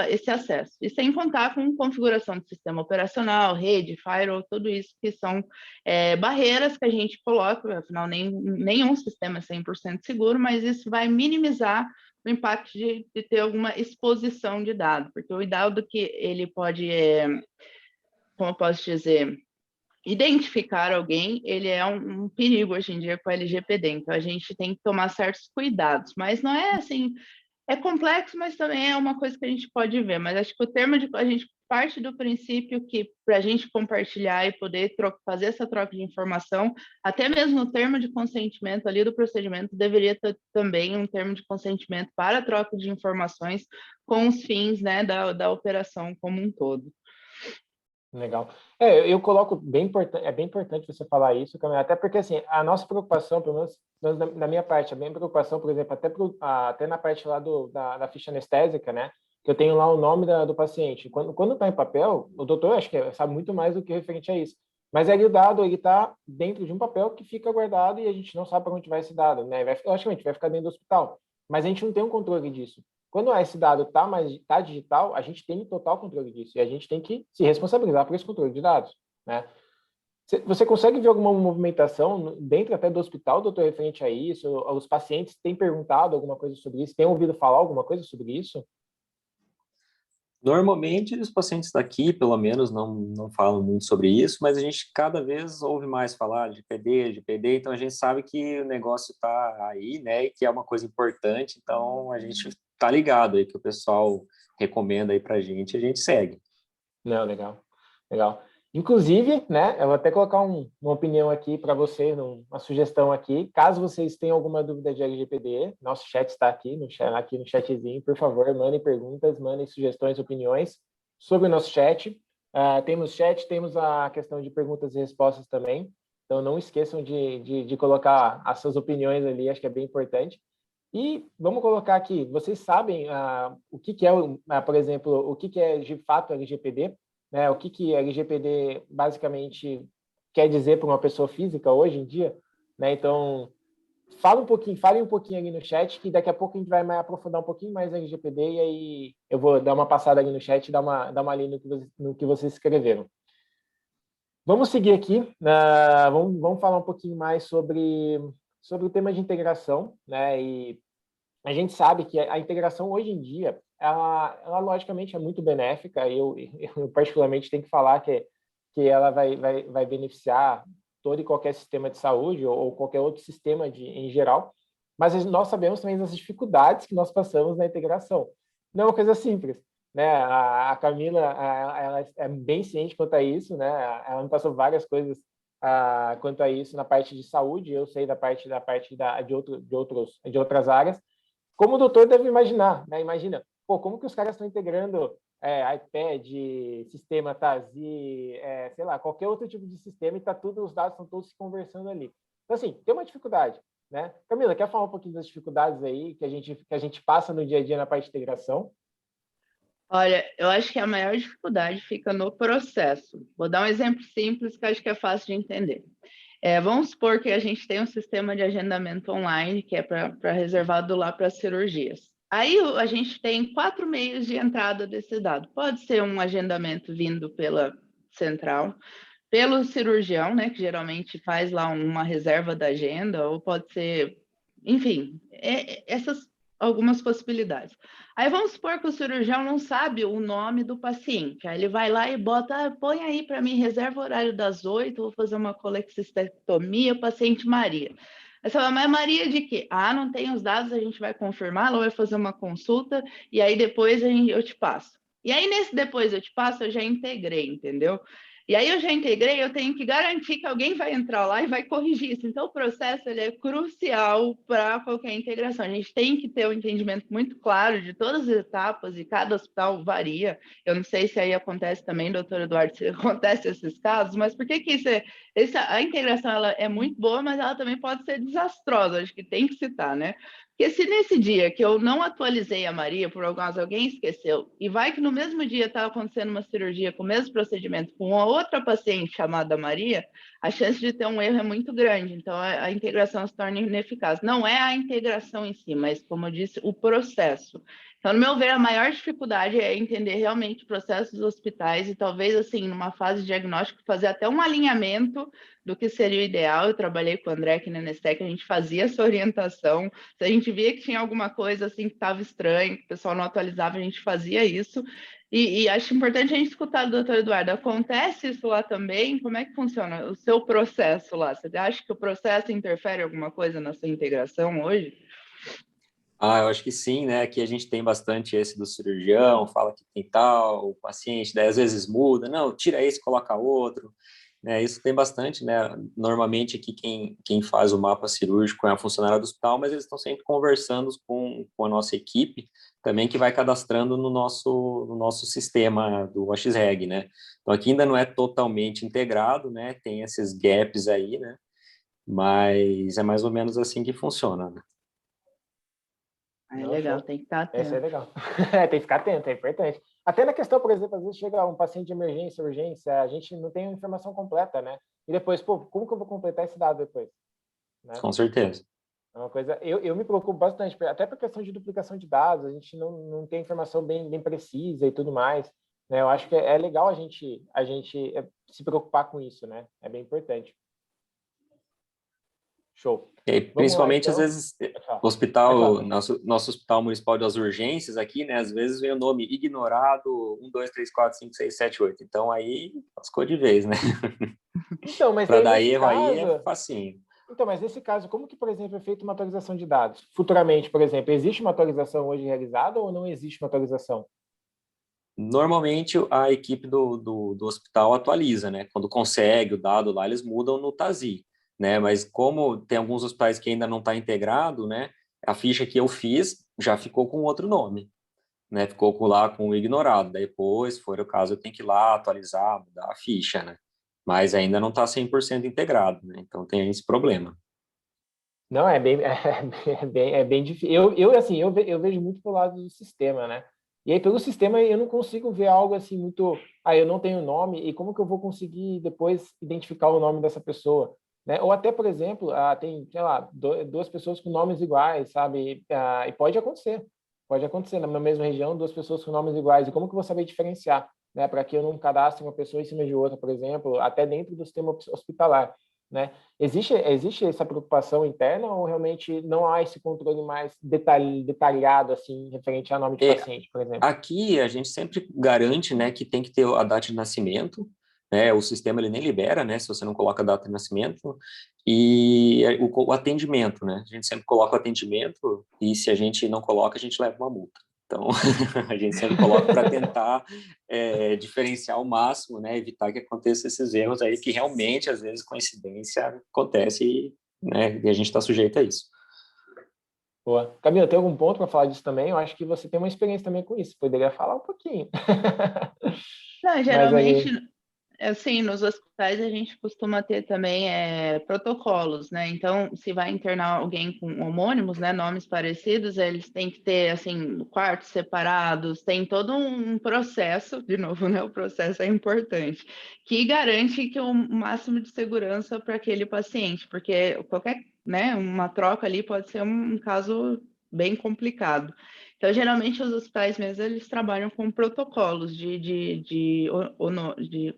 esse acesso. E sem contar com configuração de sistema operacional, rede, firewall, tudo isso que são barreiras que a gente coloca, afinal, nenhum sistema é 100% seguro, mas isso vai minimizar o impacto de ter alguma exposição de dado, porque o dado que ele pode, como eu posso dizer, identificar alguém, ele é um perigo hoje em dia com a LGPD, então a gente tem que tomar certos cuidados, mas não é assim, é complexo, mas também é uma coisa que a gente pode ver, mas acho que a gente parte do princípio que para a gente compartilhar e poder fazer essa troca de informação, até mesmo no termo de consentimento ali do procedimento, deveria ter também um termo de consentimento para a troca de informações com os fins, né, da operação como um todo. Legal. Eu coloco é bem importante você falar isso, Camila, até porque assim, a nossa preocupação, pelo menos da minha parte, a minha preocupação, por exemplo, até na parte lá da ficha anestésica, né, que eu tenho lá o nome do paciente. Quando está em papel, o doutor acho que sabe muito mais do que referente a isso. Mas aí o dado ele está dentro de um papel que fica guardado e a gente não sabe para onde vai esse dado, né? Logicamente, vai ficar dentro do hospital, mas a gente não tem um controle disso. Quando esse dado está digital, a gente tem total controle disso e a gente tem que se responsabilizar por esse controle de dados, né? Você consegue ver alguma movimentação dentro até do hospital, doutor, referente a isso? Os pacientes têm perguntado alguma coisa sobre isso? Têm ouvido falar alguma coisa sobre isso? Normalmente, os pacientes daqui, pelo menos, não falam muito sobre isso, mas a gente cada vez ouve mais falar de PD, então a gente sabe que o negócio está aí, né, e que é uma coisa importante, então a gente está ligado aí que o pessoal recomenda aí para a gente segue. Não, legal, legal. Inclusive, né, eu vou até colocar uma opinião aqui para você, uma sugestão aqui. Caso vocês tenham alguma dúvida de LGPD, nosso chat está aqui no chatzinho. Por favor, mandem perguntas, mandem sugestões, opiniões sobre o nosso chat. Temos chat, temos a questão de perguntas e respostas também. Então, não esqueçam de colocar as suas opiniões ali, acho que é bem importante. E vamos colocar aqui, vocês sabem o que, que é, por exemplo, o que, que é de fato LGPD? Né? O que, que LGPD basicamente quer dizer para uma pessoa física hoje em dia? Né? Então, falem um pouquinho ali no chat, que daqui a pouco a gente vai mais aprofundar um pouquinho mais a LGPD, e aí eu vou dar uma passada ali no chat e dar uma ali no que vocês escreveram. Vamos seguir aqui, vamos falar um pouquinho mais sobre o tema de integração, né? E a gente sabe que a integração hoje em dia, ela logicamente é muito benéfica. Eu particularmente tenho que falar que ela vai beneficiar todo e qualquer sistema de saúde ou qualquer outro sistema em geral. Mas nós sabemos também das dificuldades que nós passamos na integração. Não é uma coisa simples, né? A Camila, ela é bem ciente quanto a isso, né? Ela me passou várias coisas quanto a isso na parte de saúde. Eu sei de outras áreas. Como o doutor deve imaginar, né? Imagina, pô, como que os caras estão integrando iPad, sistema TASI, sei lá, qualquer outro tipo de sistema, e os dados estão todos se conversando ali. Então, assim, tem uma dificuldade, né? Camila, quer falar um pouquinho das dificuldades aí que a gente passa no dia a dia na parte de integração? Olha, eu acho que a maior dificuldade fica no processo. Vou dar um exemplo simples que eu acho que é fácil de entender. Vamos supor que a gente tem um sistema de agendamento online que é para reservado lá para cirurgias. Aí a gente tem 4 meios de entrada desse dado. Pode ser um agendamento vindo pela central, pelo cirurgião, né, que geralmente faz lá uma reserva da agenda, ou pode ser, enfim, essas algumas possibilidades. Aí vamos supor que o cirurgião não sabe o nome do paciente, aí ele vai lá e bota, põe aí para mim, reserva o horário das 8, vou fazer uma colexistectomia, paciente Maria. Aí você fala, mas Maria de quê? Não tem os dados, a gente vai confirmar, ela vai fazer uma consulta, e aí depois eu te passo. E aí, nesse depois eu te passo, eu já integrei, entendeu? E aí eu já integrei, eu tenho que garantir que alguém vai entrar lá e vai corrigir isso. Então, o processo ele é crucial para qualquer integração. A gente tem que ter um entendimento muito claro de todas as etapas, e cada hospital varia. Eu não sei se aí acontece também, doutor Eduardo, se acontece esses casos, mas por que a integração ela é muito boa, mas ela também pode ser desastrosa, acho que tem que citar, né? Porque se nesse dia que eu não atualizei a Maria, por algum alguém esqueceu, e vai que no mesmo dia está acontecendo uma cirurgia com o mesmo procedimento com uma outra paciente chamada Maria, a chance de ter um erro é muito grande. Então, a integração se torna ineficaz. Não é a integração em si, mas, como eu disse, o processo. Então, no meu ver, a maior dificuldade é entender realmente o processo dos hospitais e talvez, assim, numa fase de diagnóstico, fazer até um alinhamento do que seria o ideal. Eu trabalhei com o André aqui na Nestec, a gente fazia essa orientação. Se a gente via que tinha alguma coisa assim que estava estranho, que o pessoal não atualizava, a gente fazia isso. E acho importante a gente escutar do doutor Eduardo. Acontece isso lá também? Como é que funciona o seu processo lá? Você acha que o processo interfere alguma coisa na sua integração hoje? Eu acho que sim, né? Aqui a gente tem bastante esse do cirurgião, fala que tem tal, o paciente, daí às vezes muda, não, tira esse, coloca outro, né? Isso tem bastante, né? Normalmente aqui quem faz o mapa cirúrgico é a funcionária do hospital, mas eles estão sempre conversando com a nossa equipe também, que vai cadastrando no nosso sistema do OXREG, né? Então aqui ainda não é totalmente integrado, né? Tem esses gaps aí, né? Mas é mais ou menos assim que funciona, né? É Não, legal, show. tem que estar Esse é atento. legal. Tem que ficar atento, é importante. Até na questão, por exemplo, às vezes chega um paciente de emergência, urgência, a gente não tem a informação completa, né? E depois, pô, como que eu vou completar esse dado depois? Né? Com certeza. É uma coisa, eu me preocupo bastante, até por questão de duplicação de dados, a gente não tem informação bem precisa e tudo mais, né? Eu acho que é legal a gente se preocupar com isso, né? É bem importante. Show. Vamos lá, Principalmente, às então. vezes, Pode hospital, falar. nosso Hospital Municipal das Urgências aqui, né? Às vezes vem o nome ignorado, 1, 2, 3, 4, 5, 6, 7, 8. Então, aí, lascou de vez, né? Então, mas Para aí dar nesse erro aí é caso, facinho. como que, por exemplo, é feita uma atualização de dados? Futuramente, por exemplo, existe uma atualização hoje realizada ou não existe uma atualização? Normalmente, a equipe do hospital atualiza, né? Quando consegue o dado lá, eles mudam no TASI, né? Mas como tem alguns hospitais que ainda não está integrado, né? A ficha que eu fiz já ficou com outro nome, né? Ficou lá com o ignorado. Daí, depois, se for o caso, eu tenho que ir lá atualizar, mudar a ficha, né? Mas ainda não está 100% integrado, né? Então, tem esse problema. Não, é bem difícil. Assim, eu vejo muito pelo lado do sistema, né? E aí, pelo sistema, eu não consigo ver algo assim muito. Ah, eu não tenho nome, e como que eu vou conseguir depois identificar o nome dessa pessoa? Né? Ou até, por exemplo, tem, sei lá, duas pessoas com nomes iguais, sabe? E pode acontecer. Pode acontecer na mesma região, duas pessoas com nomes iguais. E como que eu vou saber diferenciar? Né? Para que eu não cadastre uma pessoa em cima de outra, por exemplo, até dentro do sistema hospitalar. Né? Existe essa preocupação interna ou realmente não há esse controle mais detalhado assim referente a nome de É, paciente, por exemplo? aqui a gente sempre garante, né, que tem que ter a data de nascimento, né? O sistema ele nem libera, né, se você não coloca a data de nascimento e o atendimento, né? A gente sempre coloca o atendimento e se a gente não coloca, a gente leva uma multa. Então, a gente sempre coloca para tentar diferenciar ao máximo, né? Evitar que aconteça esses erros aí que realmente, às vezes, coincidência acontece né? E a gente está sujeito a isso. Boa. Camila, tem algum ponto para falar disso também? Eu acho que você tem uma experiência também com isso. Poderia falar um pouquinho. Não, Mas geralmente, aí, assim, nos hospitais a gente costuma ter também protocolos, né? Então, se vai internar alguém com homônimos, né, nomes parecidos, eles têm que ter, assim, quartos separados, tem todo um processo, de novo, né? O processo é importante, que garante que o máximo de segurança para aquele paciente, porque qualquer, né, uma troca ali pode ser um caso bem complicado. Então, geralmente, os hospitais mesmo, eles trabalham com protocolos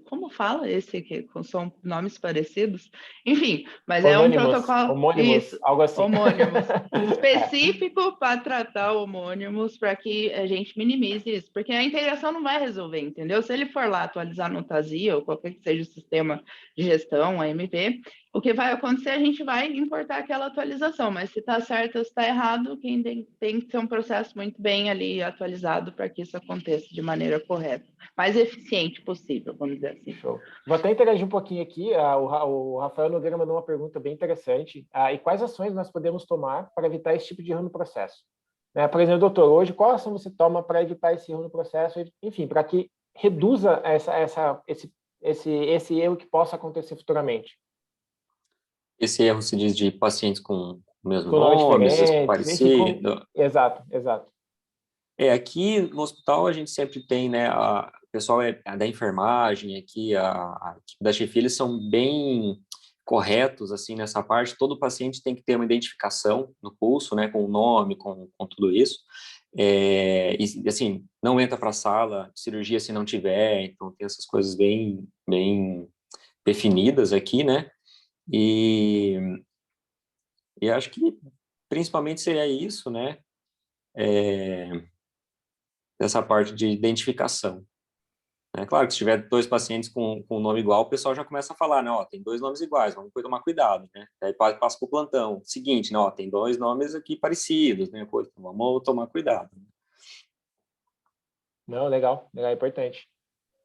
como fala esse, que são nomes parecidos? Enfim, mas é um protocolo, homônimos, isso, algo assim. homônimos, É. específico para tratar homônimos, para que a gente minimize isso, porque a integração não vai resolver, entendeu? Se ele for lá atualizar no TASI ou qualquer que seja o sistema de gestão, AMP, o que vai acontecer, a gente vai importar aquela atualização, mas se está certo ou se está errado, quem tem que ter um processo muito bem ali atualizado para que isso aconteça de maneira correta, mais eficiente possível, vamos dizer assim. Show. Vou até interagir um pouquinho aqui. O Rafael Nogueira mandou uma pergunta bem interessante. E quais ações nós podemos tomar para evitar esse tipo de erro no processo? Né? Por exemplo, doutor, hoje qual ação você toma para evitar esse erro no processo? Enfim, para que reduza esse erro que possa acontecer futuramente. Esse erro se diz de pacientes com o mesmo Com nomes nome, às vezes diferentes, enfim, parecido. exato, exato. Aqui no hospital a gente sempre tem, né, o pessoal da enfermagem aqui, a equipe da chefia, eles são bem corretos, assim, nessa parte. Todo paciente tem que ter uma identificação no pulso, né, com o nome, com tudo isso. E, assim, não entra para a sala de cirurgia se não tiver, então tem essas coisas bem definidas aqui, né, e, e acho que principalmente seria isso, né, dessa parte de identificação. É claro que se tiver dois pacientes com nome igual, o pessoal já começa a falar, né, ó, tem dois nomes iguais, vamos tomar cuidado, né? Aí passa para o plantão. Seguinte, né, ó, tem dois nomes aqui parecidos, né? Pô, então vamos tomar cuidado. Não, legal, legal, importante.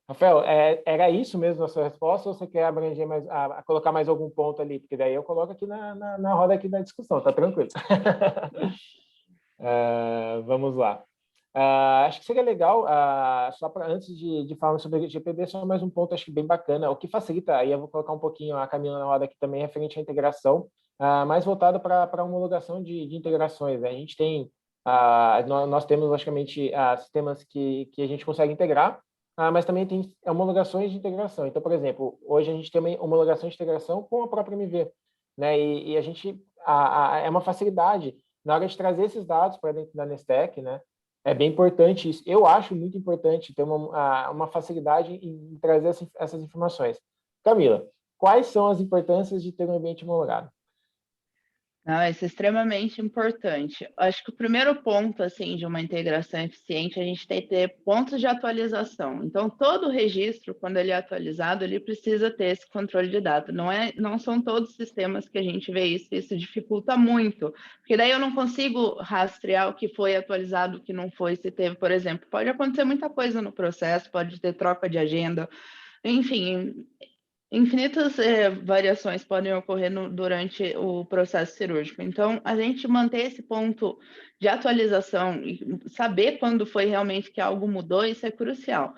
Rafael, era isso mesmo a sua resposta ou você quer abranger mais, colocar mais algum ponto ali? Porque daí eu coloco aqui na roda aqui da discussão, tá tranquilo. Vamos lá. Acho que seria legal, só para antes de falar sobre GPD, só mais um ponto, acho que bem bacana. O que facilita, aí eu vou colocar um pouquinho a Camila na roda aqui também, referente à integração, mais voltado para a homologação de integrações, né? A gente tem, nós temos, logicamente, sistemas que a gente consegue integrar, mas também tem homologações de integração. Então, por exemplo, hoje a gente tem uma homologação de integração com a própria MV, né? E a gente, é uma facilidade na hora de trazer esses dados para dentro da Nestec, né? É bem importante isso. Eu acho muito importante ter uma facilidade em trazer essas informações. Camila, quais são as importâncias de ter um ambiente homologado? Não, isso é extremamente importante. Acho que o primeiro ponto, assim, de uma integração eficiente, a gente tem que ter pontos de atualização. Então, todo registro, quando ele é atualizado, ele precisa ter esse controle de dados. Não são todos os sistemas que a gente vê isso dificulta muito, porque daí eu não consigo rastrear o que foi atualizado, o que não foi, se teve, por exemplo, pode acontecer muita coisa no processo, pode ter troca de agenda, enfim, infinitas variações podem ocorrer durante o processo cirúrgico. Então, a gente manter esse ponto de atualização e saber quando foi realmente que algo mudou, isso é crucial.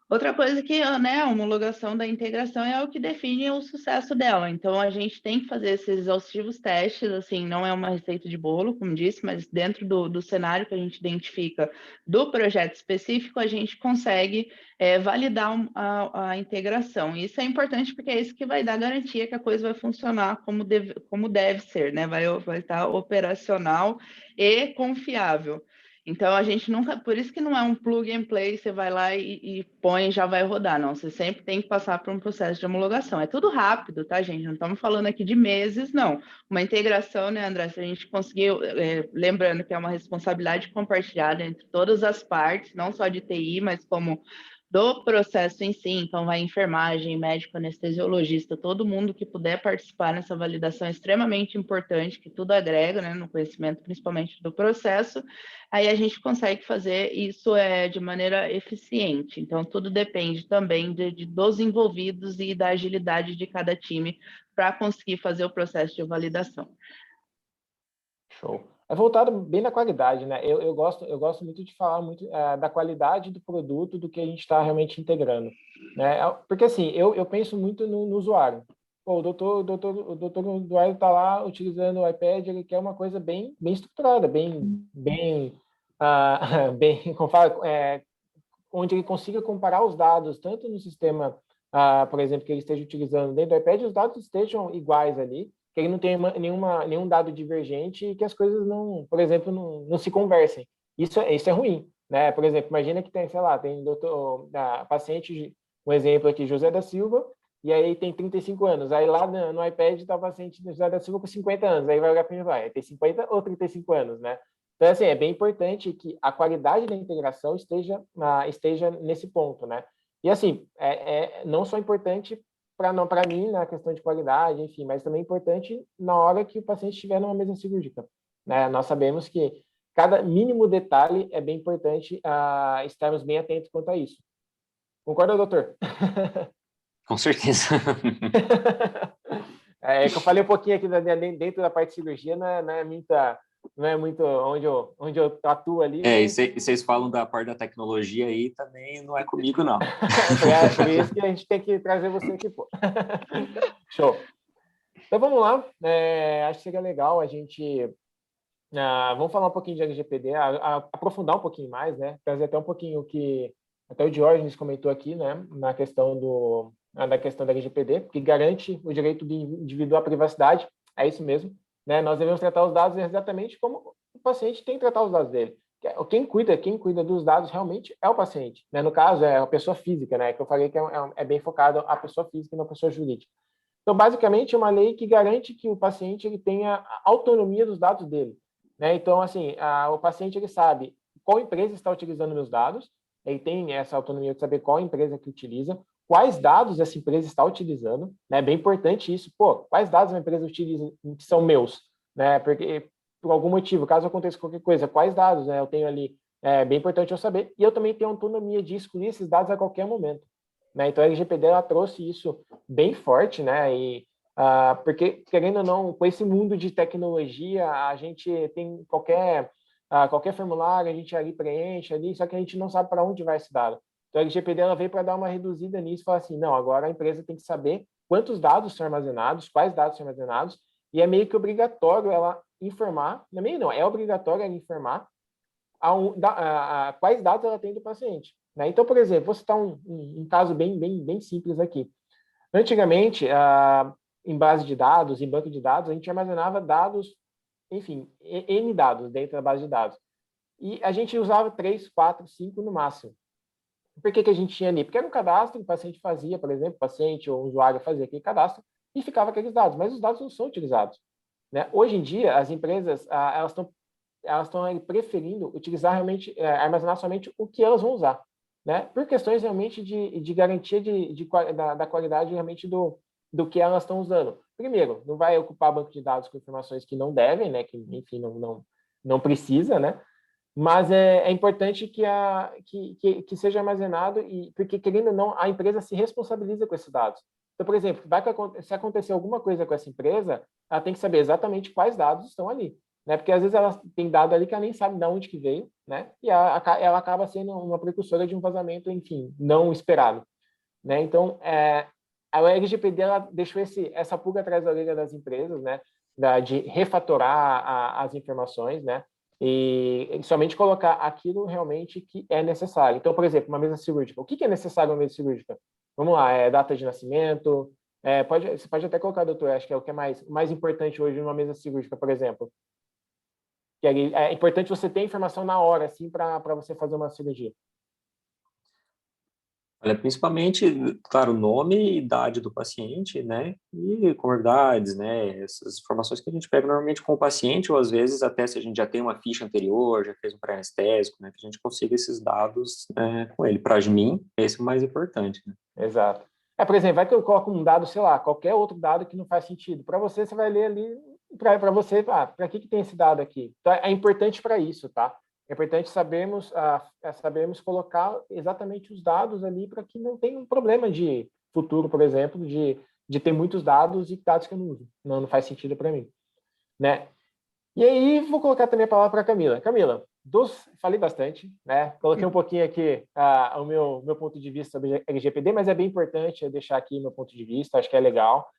Outra coisa que, né, a homologação da integração é o que define o sucesso dela. Então, a gente tem que fazer esses exaustivos testes, assim, não é uma receita de bolo, como disse, mas dentro do cenário que a gente identifica do projeto específico, a gente consegue validar a integração. E isso é importante porque é isso que vai dar garantia que a coisa vai funcionar como deve ser, né? Vai estar operacional e confiável. Então, a gente nunca, por isso que não é um plug and play, você vai lá e põe e já vai rodar, não. Você sempre tem que passar por um processo de homologação. É tudo rápido, tá, gente? Não estamos falando aqui de meses, não. Uma integração, né, André? Se a gente conseguiu, lembrando que é uma responsabilidade compartilhada entre todas as partes, não só de TI, mas como do processo em si, então vai enfermagem, médico, anestesiologista, todo mundo que puder participar nessa validação é extremamente importante, que tudo agrega, né, no conhecimento, principalmente do processo, aí a gente consegue fazer isso de maneira eficiente. Então, tudo depende também dos envolvidos e da agilidade de cada time para conseguir fazer o processo de validação. Show. É voltado bem na qualidade, né? Eu gosto muito de falar muito da qualidade do produto, do que a gente está realmente integrando, né? Porque assim, eu penso muito no usuário. Pô, o doutor usuário está lá utilizando o iPad, ele quer uma coisa bem estruturada, bem, como fala, onde ele consiga comparar os dados, tanto no sistema, por exemplo, que ele esteja utilizando dentro do iPad, os dados estejam iguais ali, que ele não tenha nenhum dado divergente e que as coisas não, por exemplo, não se conversem. Isso é ruim, né? Por exemplo, imagina que tem, sei lá, tem paciente, um exemplo aqui, José da Silva, e aí tem 35 anos. Aí lá no iPad está o paciente José da Silva com 50 anos. Aí vai olhar para mim e vai, tem 50 ou 35 anos, né? Então, assim, é bem importante que a qualidade da integração esteja nesse ponto, né? E, assim, não só importante para mim, na questão de qualidade, enfim, mas também importante na hora que o paciente estiver numa mesa cirúrgica, né? Nós sabemos que cada mínimo detalhe é bem importante estarmos bem atentos quanto a isso. Concorda, doutor? Com certeza. É que eu falei um pouquinho aqui dentro da parte de cirurgia, não é muito onde eu atuo ali, E mas... vocês falam da parte da tecnologia aí, também não é comigo, não. Por isso que a gente tem que trazer você aqui, pô. Show. Então, vamos lá. Acho que seria legal a gente... vamos falar um pouquinho de LGPD, aprofundar um pouquinho mais, né? Trazer até um pouquinho o que até o Diógenes comentou aqui, né? Na questão da questão da LGPD, que garante o direito do indivíduo à privacidade. É isso mesmo, né? Nós devemos tratar os dados exatamente como o paciente tem que tratar os dados dele. Quem cuida dos dados realmente é o paciente, né? No caso, é a pessoa física, né? Que eu falei que é bem focado a pessoa física e não a pessoa jurídica. Então, basicamente, é uma lei que garante que o paciente ele tenha a autonomia dos dados dele, né? Então, assim, o paciente ele sabe qual empresa está utilizando meus dados, ele tem essa autonomia de saber qual empresa que utiliza, quais dados essa empresa está utilizando, né? É bem importante isso. Pô, quais dados uma empresa utiliza que são meus, né? Porque por algum motivo, caso aconteça qualquer coisa, quais dados, né? Eu tenho ali, é bem importante eu saber, e eu também tenho autonomia de excluir esses dados a qualquer momento, né? Então a LGPD ela trouxe isso bem forte, né? Porque querendo ou não, com esse mundo de tecnologia, a gente tem qualquer formulário, a gente ali preenche ali, só que a gente não sabe para onde vai esse dado. Então a LGPD ela veio para dar uma reduzida nisso, falar assim, não, agora a empresa tem que saber quantos dados são armazenados, quais dados são armazenados, e é meio que obrigatório ela informar, não é meio não, é obrigatório ela informar quais dados ela tem do paciente, né? Então, por exemplo, vou citar um caso bem simples aqui. Antigamente, em base de dados, em banco de dados, a gente armazenava dados, enfim, N dados dentro da base de dados. E a gente usava 3, 4, 5 no máximo. Por que a gente tinha ali? Porque era um cadastro que o paciente fazia, por exemplo, o paciente ou o usuário fazia aquele cadastro e ficava aqueles dados, mas os dados não são utilizados, né? Hoje em dia, as empresas, elas estão preferindo utilizar realmente, armazenar somente o que elas vão usar, né? Por questões realmente de garantia da qualidade realmente do que elas estão usando. Primeiro, não vai ocupar banco de dados com informações que não devem, né? Que, enfim, não precisa, né? Mas é importante que seja armazenado, porque, querendo ou não, a empresa se responsabiliza com esses dados. Então, por exemplo, se acontecer alguma coisa com essa empresa, ela tem que saber exatamente quais dados estão ali, né? Porque às vezes ela tem dado ali que ela nem sabe de onde que veio, né? E ela acaba sendo uma precursora de um vazamento, enfim, não esperado, né? Então, a LGPD ela deixou essa pulga atrás da orelha das empresas, né? De refatorar as informações, né? E somente colocar aquilo realmente que é necessário. Então, por exemplo, uma mesa cirúrgica. O que é necessário uma mesa cirúrgica? Vamos lá, data de nascimento. Você pode até colocar, doutor, acho que é o que é mais importante hoje numa mesa cirúrgica, por exemplo. Que é importante você ter informação na hora, assim, para você fazer uma cirurgia. Olha, principalmente, claro, nome e idade do paciente, né, e comorbidades, né, essas informações que a gente pega normalmente com o paciente, ou às vezes até se a gente já tem uma ficha anterior, já fez um pré-anestésico, né, que a gente consiga esses dados com ele. Para mim, esse é o mais importante, né. Exato. Por exemplo, vai que eu coloco um dado, sei lá, qualquer outro dado que não faz sentido. Para você vai ler ali, para você, para que tem esse dado aqui? Então, é importante para isso, tá? É importante sabermos colocar exatamente os dados ali para que não tenha um problema de futuro, por exemplo, de ter muitos dados e dados que eu não uso. Não faz sentido para mim, né? E aí, vou colocar também a palavra para a Camila. Camila, falei bastante, né? Coloquei um pouquinho aqui o meu ponto de vista sobre LGPD, mas é bem importante eu deixar aqui meu ponto de vista, acho que é legal.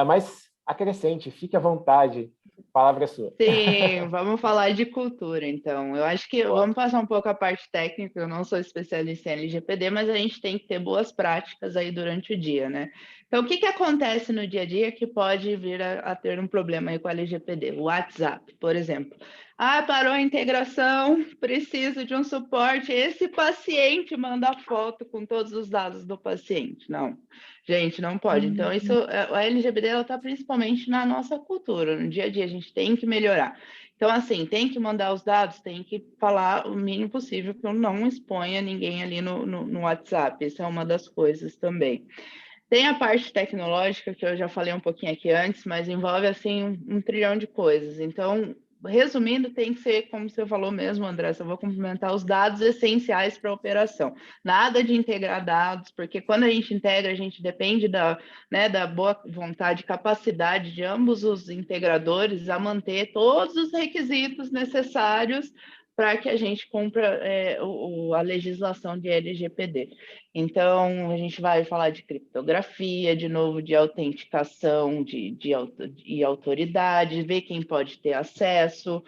Mas acrescente, fique à vontade, a palavra é sua. Sim, vamos falar de cultura, então. Eu acho que Bora. vamos passar um pouco a parte técnica, eu não sou especialista em LGPD, mas a gente tem que ter boas práticas aí durante o dia, né? Então, o que acontece no dia a dia que pode vir a ter um problema aí com a LGPD? O WhatsApp, por exemplo. Parou a integração, preciso de um suporte. Esse paciente manda foto com todos os dados do paciente. Não, gente, não pode. Então, a LGPD está principalmente na nossa cultura, no dia a dia, a gente tem que melhorar. Então, assim, tem que mandar os dados, tem que falar o mínimo possível que eu não exponha ninguém ali no WhatsApp. Essa é uma das coisas também. Tem a parte tecnológica, que eu já falei um pouquinho aqui antes, mas envolve, assim, um trilhão de coisas. Então, resumindo, tem que ser, como você falou mesmo, André, eu vou complementar os dados essenciais para a operação. Nada de integrar dados, porque quando a gente integra, a gente depende da boa vontade, capacidade de ambos os integradores a manter todos os requisitos necessários para que a gente cumpra a legislação de LGPD. Então, a gente vai falar de criptografia, de novo, de autenticação de autoridade, ver quem pode ter acesso,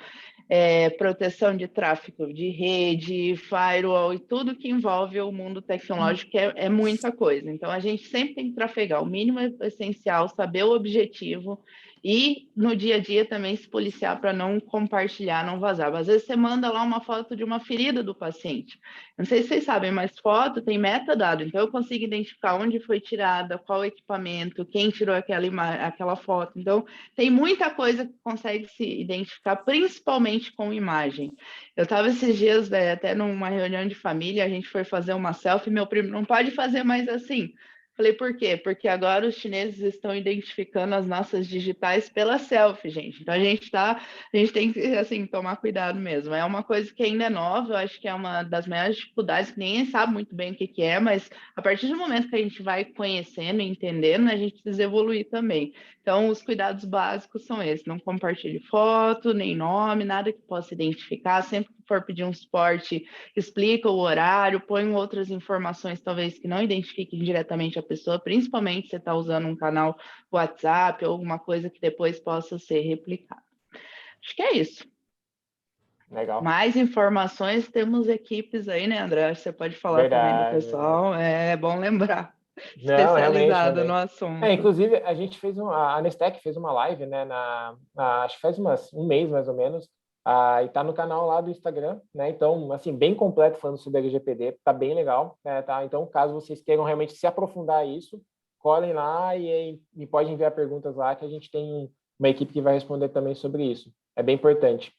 proteção de tráfego de rede, firewall e tudo que envolve o mundo tecnológico, que é muita coisa. Então, a gente sempre tem que trafegar o mínimo essencial, saber o objetivo e, no dia a dia, também se policiar para não compartilhar, não vazar. Às vezes, você manda lá uma foto de uma ferida do paciente. Não sei se vocês sabem, mas foto tem metadado, então eu consigo identificar onde foi tirada, qual equipamento, quem tirou aquela foto. Então, tem muita coisa que consegue se identificar, principalmente com imagem. Eu estava esses dias até numa reunião de família, a gente foi fazer uma selfie, meu primo não pode fazer mais assim. Falei, por quê? Porque agora os chineses estão identificando as nossas digitais pela selfie, gente. Então a gente tem que assim tomar cuidado mesmo. É uma coisa que ainda é nova, eu acho que é uma das maiores dificuldades que ninguém sabe muito bem o que é, mas a partir do momento que a gente vai conhecendo e entendendo, a gente precisa evoluir também. Então os cuidados básicos são esses: não compartilhe foto, nem nome, nada que possa identificar. Sempre que for pedir um suporte, explica o horário, põe outras informações, talvez que não identifiquem diretamente a pessoa, principalmente se você está usando um canal WhatsApp ou alguma coisa que depois possa ser replicada. Acho que é isso. Legal. Mais informações, temos equipes aí, né, André? Você pode falar também do Verdade. pessoal, é bom lembrar. Não, Especializado no realmente. assunto. Inclusive, a gente a Nestec fez uma live, né, acho que faz um mês, mais ou menos, e tá no canal lá do Instagram, né, então, assim, bem completo falando sobre LGPD, tá bem legal, né, tá? Então, caso vocês queiram realmente se aprofundar isso, colhem lá e podem enviar perguntas lá, que a gente tem uma equipe que vai responder também sobre isso. É bem importante.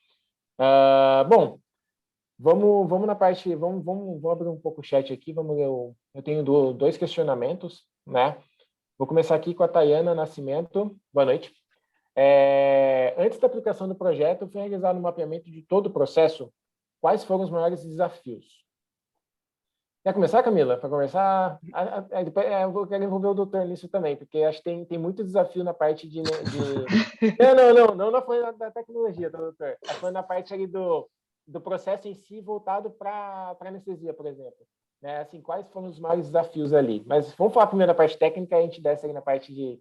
Bom, vamos na parte, vamos abrir um pouco o chat aqui, eu tenho dois questionamentos, né? Vou começar aqui com a Tayana Nascimento. Boa noite. Antes da aplicação do projeto, foi realizado um mapeamento de todo o processo. Quais foram os maiores desafios? Quer começar, Camila? Para começar, depois, eu quero envolver o doutor nisso também, porque acho que tem muito desafio na parte de... Não na parte da tecnologia, tá, doutor? Está falando na parte ali do processo em si voltado para anestesia, por exemplo. Né? Assim, quais foram os maiores desafios ali? Mas vamos falar primeiro da parte técnica e a gente desce ali na parte de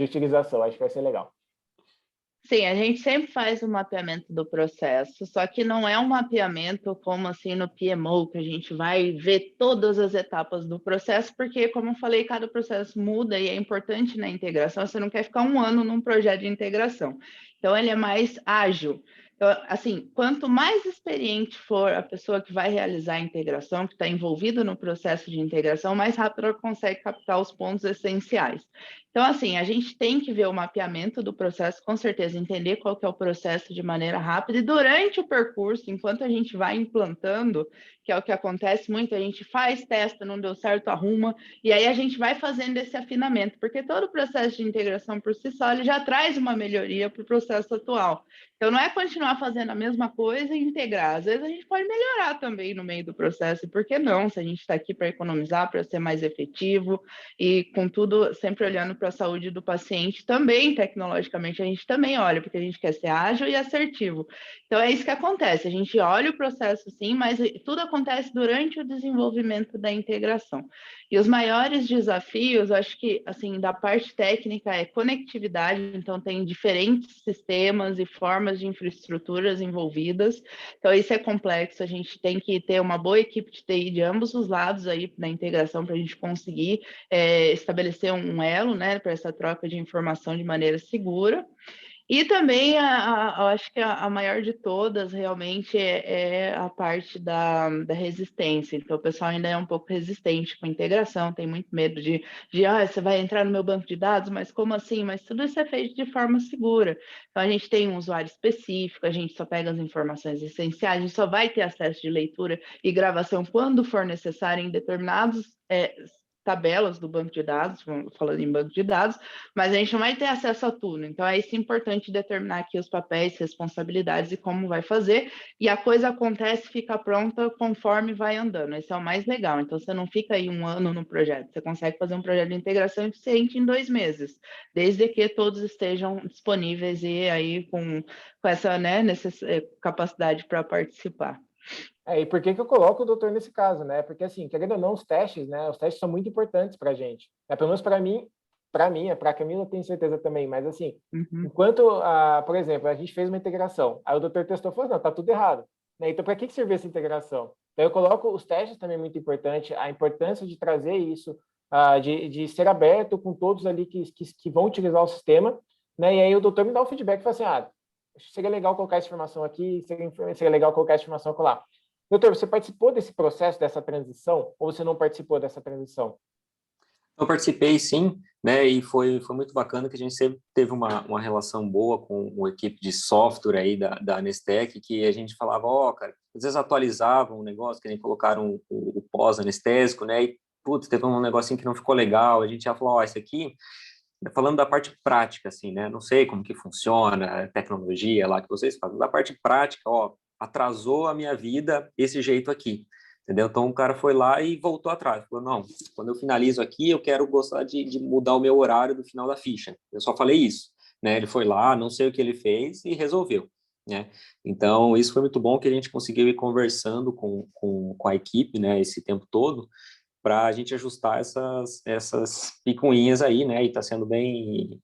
utilização. Acho que vai ser legal. Sim, a gente sempre faz o mapeamento do processo, só que não é um mapeamento como assim no PMO, que a gente vai ver todas as etapas do processo, porque, como eu falei, cada processo muda e é importante na integração, você não quer ficar um ano num projeto de integração. Então, ele é mais ágil. Então, assim, quanto mais experiente for a pessoa que vai realizar a integração, que está envolvida no processo de integração, mais rápido ela consegue captar os pontos essenciais. Então, assim, a gente tem que ver o mapeamento do processo, com certeza, entender qual que é o processo de maneira rápida, e durante o percurso, enquanto a gente vai implantando, que é o que acontece muito, a gente faz, testa, não deu certo, arruma, e aí a gente vai fazendo esse afinamento, porque todo o processo de integração por si só, ele já traz uma melhoria para o processo atual. Então, não é continuar fazendo a mesma coisa e integrar. Às vezes, a gente pode melhorar também no meio do processo, e por que não? Se a gente está aqui para economizar, para ser mais efetivo, e com tudo sempre olhando para a saúde do paciente, também tecnologicamente a gente também olha, porque a gente quer ser ágil e assertivo. Então é isso que acontece, a gente olha o processo sim, mas tudo acontece durante o desenvolvimento da integração. E os maiores desafios, acho que assim, da parte técnica é conectividade, então tem diferentes sistemas e formas de infraestruturas envolvidas. Então isso é complexo, a gente tem que ter uma boa equipe de TI de ambos os lados aí na integração para a gente conseguir estabelecer um elo, né, para essa troca de informação de maneira segura. E também, eu acho que a maior de todas, realmente, é a parte da resistência. Então, o pessoal ainda é um pouco resistente com a integração, tem muito medo de você vai entrar no meu banco de dados, mas como assim? Mas tudo isso é feito de forma segura. Então, a gente tem um usuário específico, a gente só pega as informações essenciais, a gente só vai ter acesso de leitura e gravação quando for necessário em determinados tabelas do banco de dados, falando em banco de dados, mas a gente não vai ter acesso a tudo. Então, é isso importante determinar aqui os papéis, responsabilidades e como vai fazer, e a coisa acontece, fica pronta conforme vai andando. Esse é o mais legal. Então, você não fica aí um ano no projeto, você consegue fazer um projeto de integração eficiente em 2 meses, desde que todos estejam disponíveis e aí com essa capacidade para participar. E por que eu coloco o doutor nesse caso, né? Porque, assim, querendo ou não, os testes, né? Os testes são muito importantes para a gente. Pelo menos para mim, para a Camila, tenho certeza também. Mas, assim, enquanto, por exemplo, a gente fez uma integração, aí o doutor testou e falou, não, tá tudo errado. Né? Então, para que serviu essa integração? Então, eu coloco os testes também muito importante, a importância de trazer isso, de ser aberto com todos ali que vão utilizar o sistema, né? E aí o doutor me dá o feedback e fala assim, seria legal colocar essa informação aqui, seria legal colocar essa informação lá. Doutor, você participou desse processo, dessa transição, ou você não participou dessa transição? Eu participei, sim, né, e foi muito bacana que a gente sempre teve uma relação boa com a equipe de software aí da Anestec, que a gente falava, cara, às vezes atualizavam um negócio, que nem colocaram o pós-anestésico, né, e, putz, teve um negocinho que não ficou legal, a gente já falou, isso aqui, falando da parte prática, assim, né, não sei como que funciona a tecnologia lá que vocês fazem, da parte prática, atrasou a minha vida esse jeito aqui, entendeu? Então, o cara foi lá e voltou atrás. Falou, não, quando eu finalizo aqui, eu quero gostar de mudar o meu horário do final da ficha. Eu só falei isso, né? Ele foi lá, não sei o que ele fez e resolveu, né? Então, isso foi muito bom que a gente conseguiu ir conversando com a equipe, né? Esse tempo todo, para a gente ajustar essas picuinhas aí, né? E está sendo bem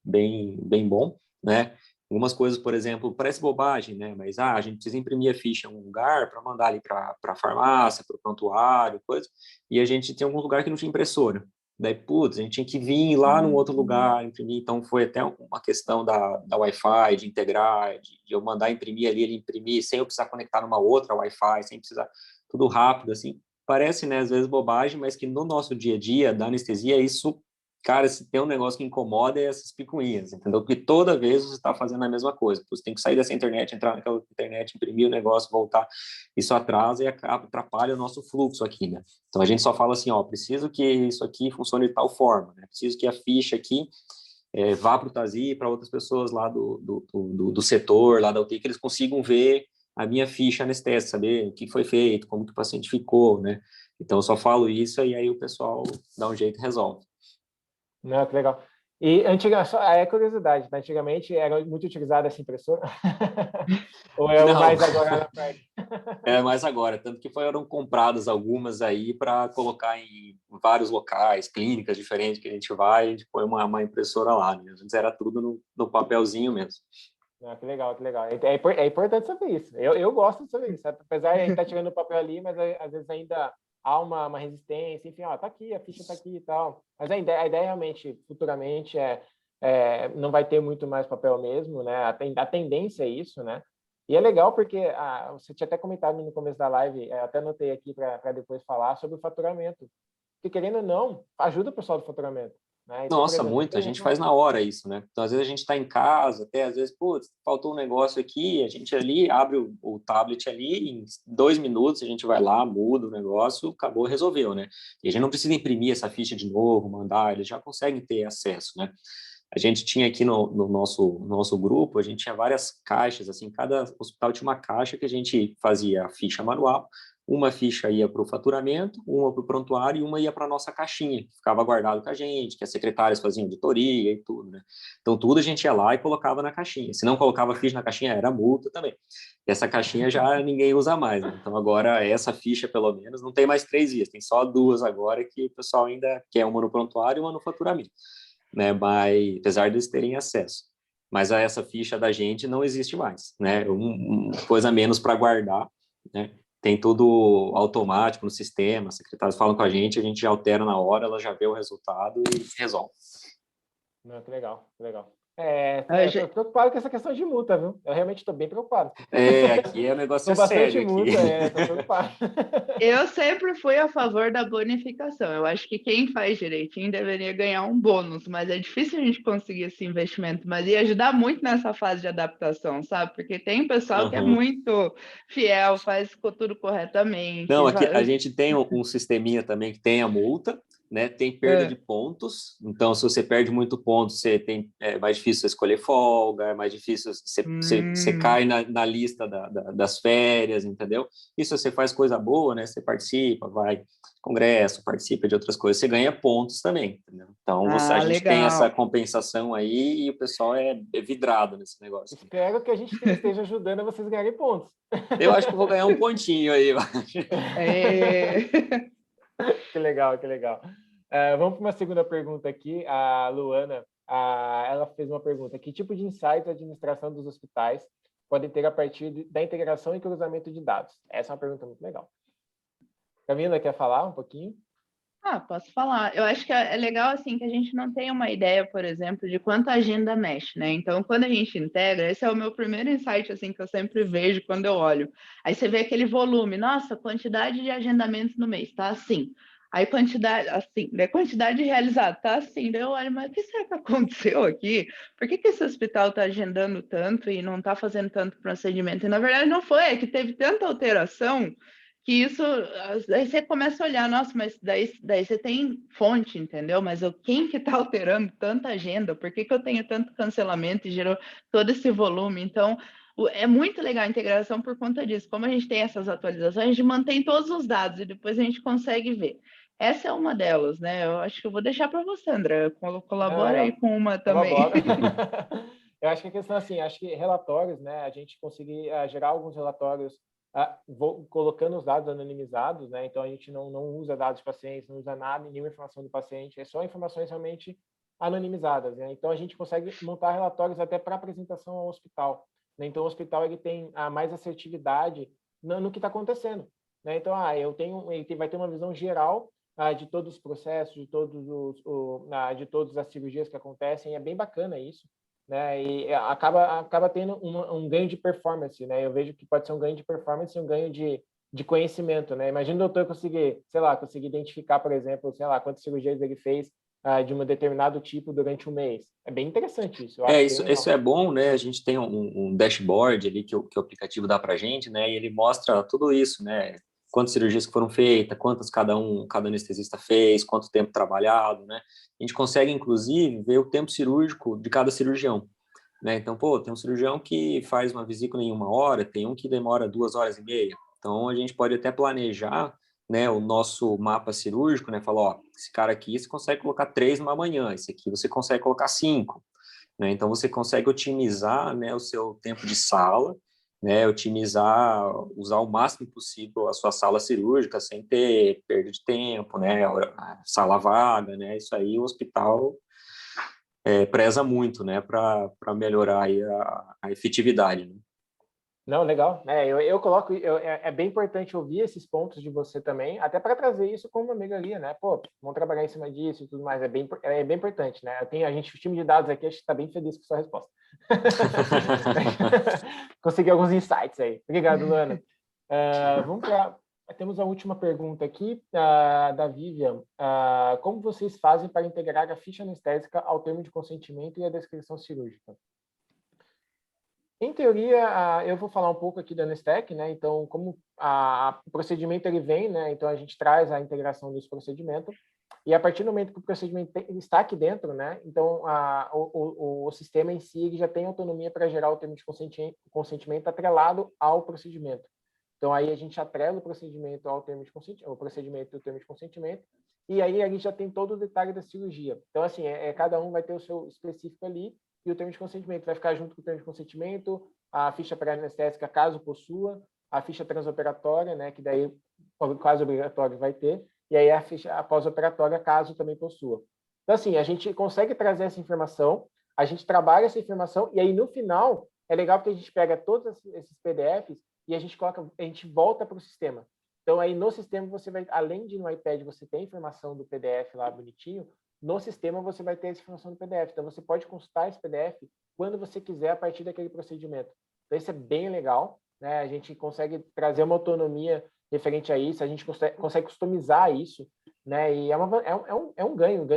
bom, né? Algumas coisas, por exemplo, parece bobagem, né? Mas a gente precisa imprimir a ficha em um lugar para mandar ali para a farmácia, para o prontuário, coisa. E a gente tem algum lugar que não tinha impressora. Daí, putz, a gente tinha que vir lá num outro lugar, imprimir. Então, foi até uma questão da Wi-Fi, de integrar, de eu mandar imprimir ali, ele imprimir, sem eu precisar conectar numa outra Wi-Fi, sem precisar, tudo rápido, assim. Parece, né, às vezes bobagem, mas que no nosso dia a dia, da anestesia, isso cara, se tem um negócio que incomoda é essas picuinhas, entendeu? Porque toda vez você está fazendo a mesma coisa. Você tem que sair dessa internet, entrar naquela internet, imprimir o negócio, voltar. Isso atrasa e atrapalha o nosso fluxo aqui, né? Então, a gente só fala assim, ó, preciso que isso aqui funcione de tal forma, né? Preciso que a ficha aqui vá para o TASI, para outras pessoas lá do setor, lá da UTI, que eles consigam ver a minha ficha nesse teste, saber o que foi feito, como que o paciente ficou, né? Então, eu só falo isso e aí o pessoal dá um jeito e resolve. Não, que legal. E só é curiosidade, tá? Antigamente era muito utilizada essa impressora? Ou é o Não, mais agora na parte? é mais agora, tanto que foram compradas algumas aí para colocar em vários locais, clínicas diferentes que a gente vai, a gente põe uma impressora lá, né? Antes era tudo no papelzinho mesmo. Ah, que legal, que legal. É importante saber isso. Eu gosto de saber isso. Apesar de a gente estar tirando o papel ali, mas às vezes ainda há uma resistência. Enfim, ó, tá aqui, a ficha tá aqui e tal. Mas a ideia realmente, futuramente, não vai ter muito mais papel mesmo, né? A tendência é isso, né? E é legal porque você tinha até comentado no começo da live, até anotei aqui para depois falar sobre o faturamento. Porque, querendo ou não, ajuda o pessoal do faturamento. Né? Então, por Nossa, exemplo, muito. A gente faz na hora isso, né? Então, às vezes a gente está em casa, até às vezes, putz, faltou um negócio aqui, a gente ali abre o tablet ali, em 2 minutos a gente vai lá, muda o negócio, acabou, resolveu, né? E a gente não precisa imprimir essa ficha de novo, mandar, eles já conseguem ter acesso, né? A gente tinha aqui no nosso grupo, a gente tinha várias caixas, assim, cada hospital tinha uma caixa que a gente fazia a ficha manual, uma ficha ia para o faturamento, uma para o prontuário e uma ia para a nossa caixinha, que ficava guardado com a gente, que as secretárias faziam auditoria e tudo, né? Então, tudo a gente ia lá e colocava na caixinha. Se não colocava a ficha na caixinha, era multa também. E essa caixinha já ninguém usa mais, né? Então, agora, essa ficha, pelo menos, não tem mais 3 vias, tem só 2 agora que o pessoal ainda quer, uma no prontuário e uma no faturamento, né? Mas, apesar de eles terem acesso. Mas essa ficha da gente não existe mais, né? Uma coisa a menos para guardar, né? Tem tudo automático no sistema, as secretárias falam com a gente já altera na hora, ela já vê o resultado e resolve. Não, que legal, que legal. Ah, Eu tô preocupado com essa questão de multa, viu? Eu realmente estou bem preocupado. Aqui o negócio Com é bastante sério aqui. multa, tô preocupado. Eu sempre fui a favor da bonificação. Eu acho que quem faz direitinho deveria ganhar um bônus, mas é difícil a gente conseguir esse investimento. Mas ia ajudar muito nessa fase de adaptação, sabe? Porque tem pessoal que é Uhum. muito fiel, faz tudo corretamente. Não, aqui a gente tem um sisteminha também que tem a multa, né? Tem perda de É. pontos. Então, se você perde muito ponto, é mais difícil você escolher folga, é mais difícil você Hum. cai na lista das férias, entendeu? E se você faz coisa boa, né? Você participa, vai congresso, participa de outras coisas, você ganha pontos também, entendeu? Então, a Ah, gente tem essa legal. compensação aí e o pessoal é vidrado nesse negócio. Espero que a gente esteja ajudando a vocês ganharem pontos. Eu acho que eu vou ganhar um pontinho aí, eu acho. É. Que legal, que legal. Vamos para uma segunda pergunta aqui. A Luana, ela fez uma pergunta. Que tipo de insights a administração dos hospitais podem ter a partir da integração e cruzamento de dados? Essa é uma pergunta muito legal. Camila, quer falar um pouquinho? Ah, posso falar. Eu acho que é legal assim que a gente não tem uma ideia, por exemplo, de quanto a agenda mexe, né? Então, quando a gente integra, esse é o meu primeiro insight assim que eu sempre vejo quando eu olho. Aí você vê aquele volume, nossa, quantidade de agendamentos no mês, tá assim. Aí quantidade assim, né? Quantidade realizada, tá assim. Daí eu olho, mas o que será que aconteceu aqui? Por que esse hospital está agendando tanto e não está fazendo tanto procedimento? E na verdade não foi, é que teve tanta alteração que isso, aí você começa a olhar, nossa, mas daí você tem fonte, entendeu? Mas quem que está alterando tanta agenda? Por que eu tenho tanto cancelamento e gerou todo esse volume? Então, é muito legal a integração por conta disso. Como a gente tem essas atualizações, a gente mantém todos os dados e depois a gente consegue ver. Essa é uma delas, né? Eu acho que eu vou deixar para você, André. Não, Colabora aí legal. com uma também. Colabora. Eu acho que a questão assim, acho que relatórios, né? A gente conseguir gerar alguns relatórios colocando os dados anonimizados, né? Então a gente não usa dados de pacientes, não usa nada, nenhuma informação do paciente, é só informações realmente anonimizadas, né? Então a gente consegue montar relatórios até para apresentação ao hospital, né? Então o hospital ele tem a mais assertividade no que está acontecendo, né? Então ele vai ter uma visão geral de todos os processos, de todas as cirurgias que acontecem, é bem bacana isso, né? E acaba tendo um ganho de performance, né? Eu vejo que pode ser um ganho de performance e um ganho de conhecimento, né? Imagina o doutor conseguir, sei lá, conseguir identificar, por exemplo, sei lá, quantas cirurgias ele fez de um determinado tipo durante um mês. É bem interessante isso, eu acho bem legal. Isso é bom, né? A gente tem um dashboard ali que o aplicativo dá para a gente, né? E ele mostra tudo isso, né? Quantas cirurgias que foram feitas, quantas cada anestesista fez, quanto tempo trabalhado, né? A gente consegue, inclusive, ver o tempo cirúrgico de cada cirurgião, né? Então, pô, tem um cirurgião que faz uma vesícula em 1 hora, tem um que demora 2 horas e meia. Então, a gente pode até planejar, né, o nosso mapa cirúrgico, né? Falar, ó, esse cara aqui você consegue colocar 3 numa manhã, esse aqui você consegue colocar 5, né? Então, você consegue otimizar, né, o seu tempo de sala, né, otimizar, usar o máximo possível a sua sala cirúrgica sem ter perda de tempo, né, a sala vaga, né? Isso aí o hospital preza muito, né, para melhorar aí a efetividade, né? Não, legal. Eu coloco, é bem importante ouvir esses pontos de você também, até para trazer isso como uma melhoria, né? Pô, vamos trabalhar em cima disso e tudo mais. É bem importante, né? O time de dados aqui, acho que está bem feliz com a sua resposta. Consegui alguns insights aí. Obrigado, Luana. Vamos para. Temos a última pergunta aqui, da Vivian. Como vocês fazem para integrar a ficha anestésica ao termo de consentimento e a descrição cirúrgica? Em teoria, eu vou falar um pouco aqui da Anestec, né? Então, como o procedimento ele vem, né? Então a gente traz a integração desse procedimento e a partir do momento que o procedimento está aqui dentro, né? Então o sistema em si ele já tem autonomia para gerar o termo de consentimento atrelado ao procedimento. Então aí a gente atrela o procedimento ao termo de consentimento, o procedimento do termo de consentimento e aí a gente já tem todo o detalhe da cirurgia. Então assim, cada um vai ter o seu específico ali. E o termo de consentimento vai ficar junto com o termo de consentimento, a ficha pré-anestésica, caso possua, a ficha transoperatória, né, que daí, caso obrigatório, vai ter, e aí a ficha pós-operatória, caso também possua. Então, assim, a gente consegue trazer essa informação, a gente trabalha essa informação, e aí, no final, é legal porque a gente pega todos esses PDFs e a gente volta para o sistema. Então, aí, no sistema, você vai, além de no iPad, você tem a informação do PDF lá bonitinho, no sistema você vai ter essa informação do PDF. Então, você pode consultar esse PDF quando você quiser a partir daquele procedimento. Então, isso é bem legal, né? A gente consegue trazer uma autonomia referente a isso, a gente consegue customizar isso, né? E é um ganho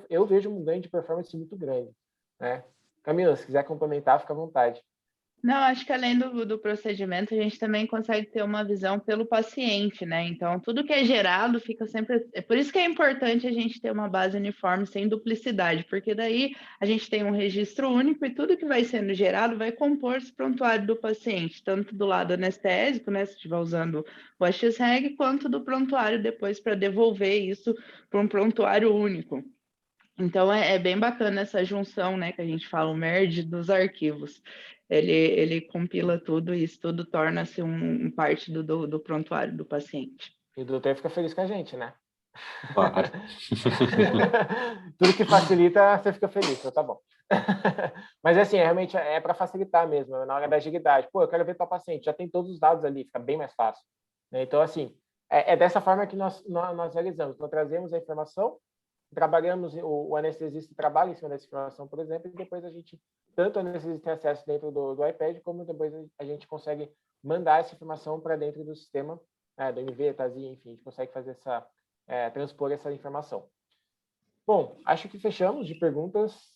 eu vejo um ganho de performance muito grande, né? Camila, se quiser complementar, fica à vontade. Não, acho que além do procedimento, a gente também consegue ter uma visão pelo paciente, né? Então, tudo que é gerado fica sempre. É por isso que é importante a gente ter uma base uniforme sem duplicidade, porque daí a gente tem um registro único e tudo que vai sendo gerado vai compor esse prontuário do paciente, tanto do lado anestésico, né? Se estiver usando o AXREG, quanto do prontuário depois para devolver isso para um prontuário único. Então, é bem bacana essa junção, né, que a gente fala, o merge dos arquivos. Ele compila tudo e isso tudo torna-se parte do prontuário do paciente. E o doutor fica feliz com a gente, né? Claro. Tudo que facilita, você fica feliz, então tá bom. Mas assim, realmente é para facilitar mesmo, na hora da agilidade. Pô, eu quero ver tal paciente, já tem todos os dados ali, fica bem mais fácil, né? Então, assim, é dessa forma que nós realizamos. Então, trazemos a informação, trabalhamos, o anestesista trabalha em cima dessa informação, por exemplo, e depois a gente, tanto o anestesista tem acesso dentro do iPad, como depois a gente consegue mandar essa informação para dentro do sistema, do MV, TASI, enfim, a gente consegue fazer transpor essa informação. Bom, acho que fechamos de perguntas.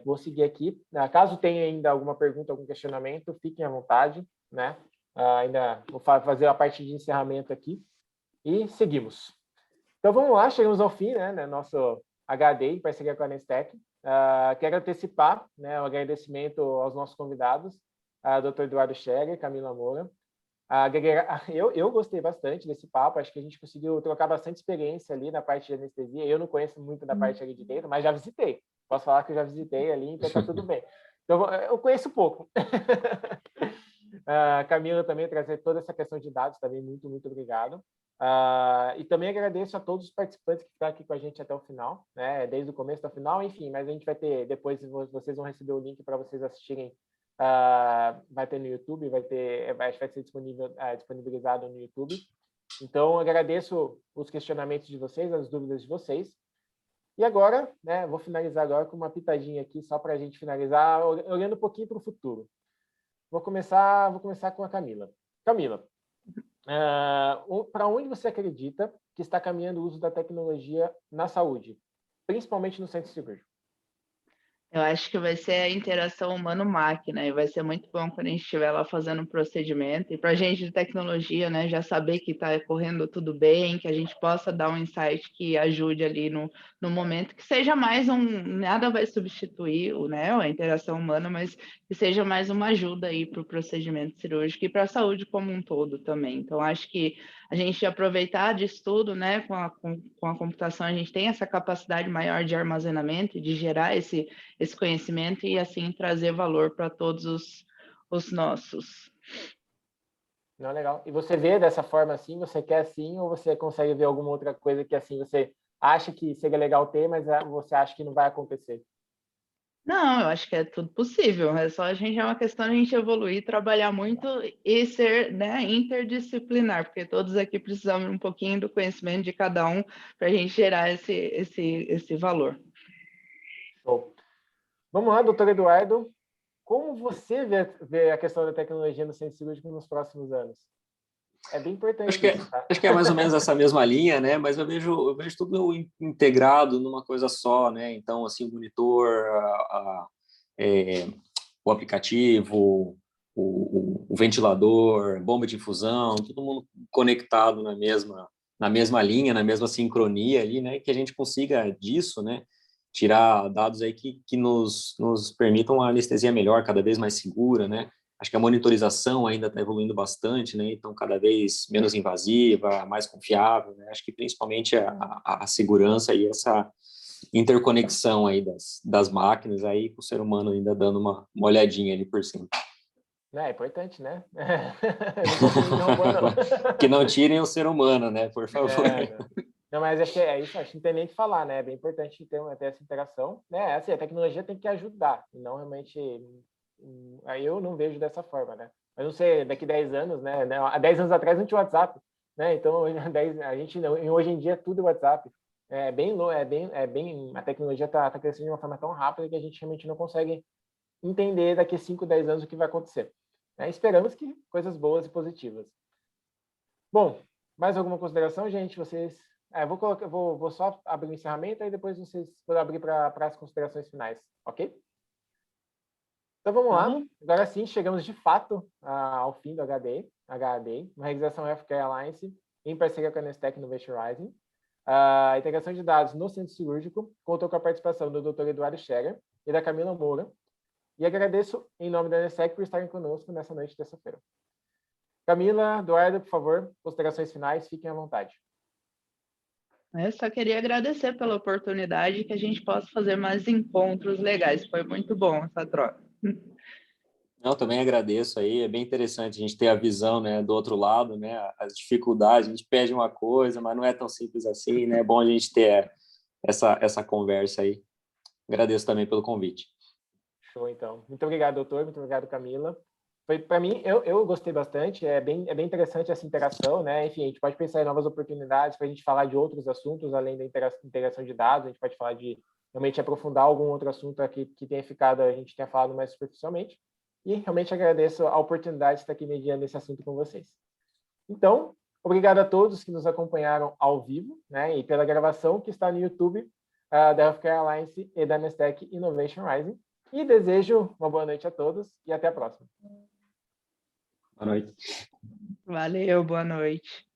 Vou seguir aqui. Caso tenha ainda alguma pergunta, algum questionamento, fiquem à vontade, né? Ainda vou fazer a parte de encerramento aqui e seguimos. Então vamos lá, chegamos ao fim, né? Nosso HD em parceria com a Anestec. Quero antecipar, né, o agradecimento aos nossos convidados, Dr. Eduardo Scherer, Camila Moura. Eu gostei bastante desse papo, acho que a gente conseguiu trocar bastante experiência ali na parte de anestesia. Eu não conheço muito da parte ali de dentro, mas já visitei. Posso falar que eu já visitei ali, então tá tudo bem. Então, eu conheço pouco. Camila também trazer toda essa questão de dados, também muito, muito obrigado. E também agradeço a todos os participantes que ficaram aqui com a gente até o final, né? Desde o começo até o final, enfim, mas a gente vai ter, depois vocês vão receber o link para vocês assistirem. Vai ter no YouTube, vai ser disponibilizado no YouTube. Então, agradeço os questionamentos de vocês, as dúvidas de vocês. E agora, né, vou finalizar agora com uma pitadinha aqui, só para a gente finalizar, olhando um pouquinho para o futuro. Vou começar com a Camila. Camila, para onde você acredita que está caminhando o uso da tecnologia na saúde? principalmente no centro cirúrgico? Eu acho que vai ser a interação humano-máquina, e vai ser muito bom quando a gente estiver lá fazendo um procedimento. E para a gente de tecnologia, né, já saber que está correndo tudo bem, que a gente possa dar um insight que ajude ali no momento, que seja mais nada vai substituir né, a interação humana, mas que seja mais uma ajuda aí para o procedimento cirúrgico e para a saúde como um todo também. Então, acho que a gente aproveitar disso tudo, né, com a computação, a gente tem essa capacidade maior de armazenamento, de gerar esse conhecimento e assim trazer valor para todos os nossos. Não, legal. E você vê dessa forma assim, você quer assim, ou você consegue ver alguma outra coisa que assim você acha que seria legal ter, mas você acha que não vai acontecer? Não, eu acho que é tudo possível. É só é uma questão de a gente evoluir, trabalhar muito e ser, né, interdisciplinar, porque todos aqui precisamos um pouquinho do conhecimento de cada um para a gente gerar esse valor. Show. Vamos lá, doutor Eduardo. Como você vê a questão da tecnologia no centro cirúrgico nos próximos anos? É bem importante isso, tá? Acho que é mais ou menos essa mesma linha, né? Mas eu vejo tudo integrado numa coisa só, né? Então, assim, o monitor, o aplicativo, o ventilador, bomba de infusão, todo mundo conectado na mesma linha, na mesma sincronia ali, né? Que a gente consiga disso, né? Tirar dados aí que nos permitam uma anestesia melhor, cada vez mais segura, né? Acho que a monitorização ainda está evoluindo bastante, né? Então, cada vez menos invasiva, mais confiável, né? Acho que principalmente a segurança e essa interconexão aí das máquinas, aí com o ser humano ainda dando uma olhadinha ali por cima. É importante, né? Não consigo não robô, não. Que não tirem o ser humano, né? Por favor. Não, mas acho que é isso, acho que não tem nem o que falar, né? É bem importante ter essa interação, né? Assim, a tecnologia tem que ajudar, e não realmente... Aí eu não vejo dessa forma, né? Mas não sei, daqui 10 anos, né? Há 10 anos atrás não tinha WhatsApp, né? Então, hoje em dia tudo é WhatsApp. A tecnologia está crescendo de uma forma tão rápida que a gente realmente não consegue entender daqui a 5, 10 anos o que vai acontecer. Esperamos que coisas boas e positivas. Bom, mais alguma consideração, gente? Vocês... vou só abrir o encerramento e depois vocês vão abrir para as considerações finais, ok? Então vamos lá. Agora sim, chegamos de fato ao fim do HAD, uma realização Healthcare Alliance em parceria com a Nestec Innovation Rising. A integração de dados no centro cirúrgico contou com a participação do Dr. Eduardo Scherer e da Camila Moura. E agradeço, em nome da Nestec, por estarem conosco nessa noite de terça-feira. Camila, Eduardo, por favor, considerações finais, fiquem à vontade. Eu só queria agradecer pela oportunidade que a gente possa fazer mais encontros legais. Foi muito bom essa troca. Eu também agradeço aí, é bem interessante a gente ter a visão, né, do outro lado, né, as dificuldades, a gente pede uma coisa, mas não é tão simples assim, né, é bom a gente ter essa conversa aí. Agradeço também pelo convite. Show, então. Muito obrigado, doutor, muito obrigado, Camila. Foi, para mim, eu gostei bastante, é bem interessante essa interação, né, enfim, a gente pode pensar em novas oportunidades para a gente falar de outros assuntos, além da integração de dados, a gente pode falar de realmente aprofundar algum outro assunto aqui que tenha ficado, a gente tenha falado mais superficialmente. E realmente agradeço a oportunidade de estar aqui mediando esse assunto com vocês. Então, obrigado a todos que nos acompanharam ao vivo, né, e pela gravação que está no YouTube da Healthcare Alliance e da Nestec Innovation Rising. E desejo uma boa noite a todos e até a próxima. Boa noite. Valeu, boa noite.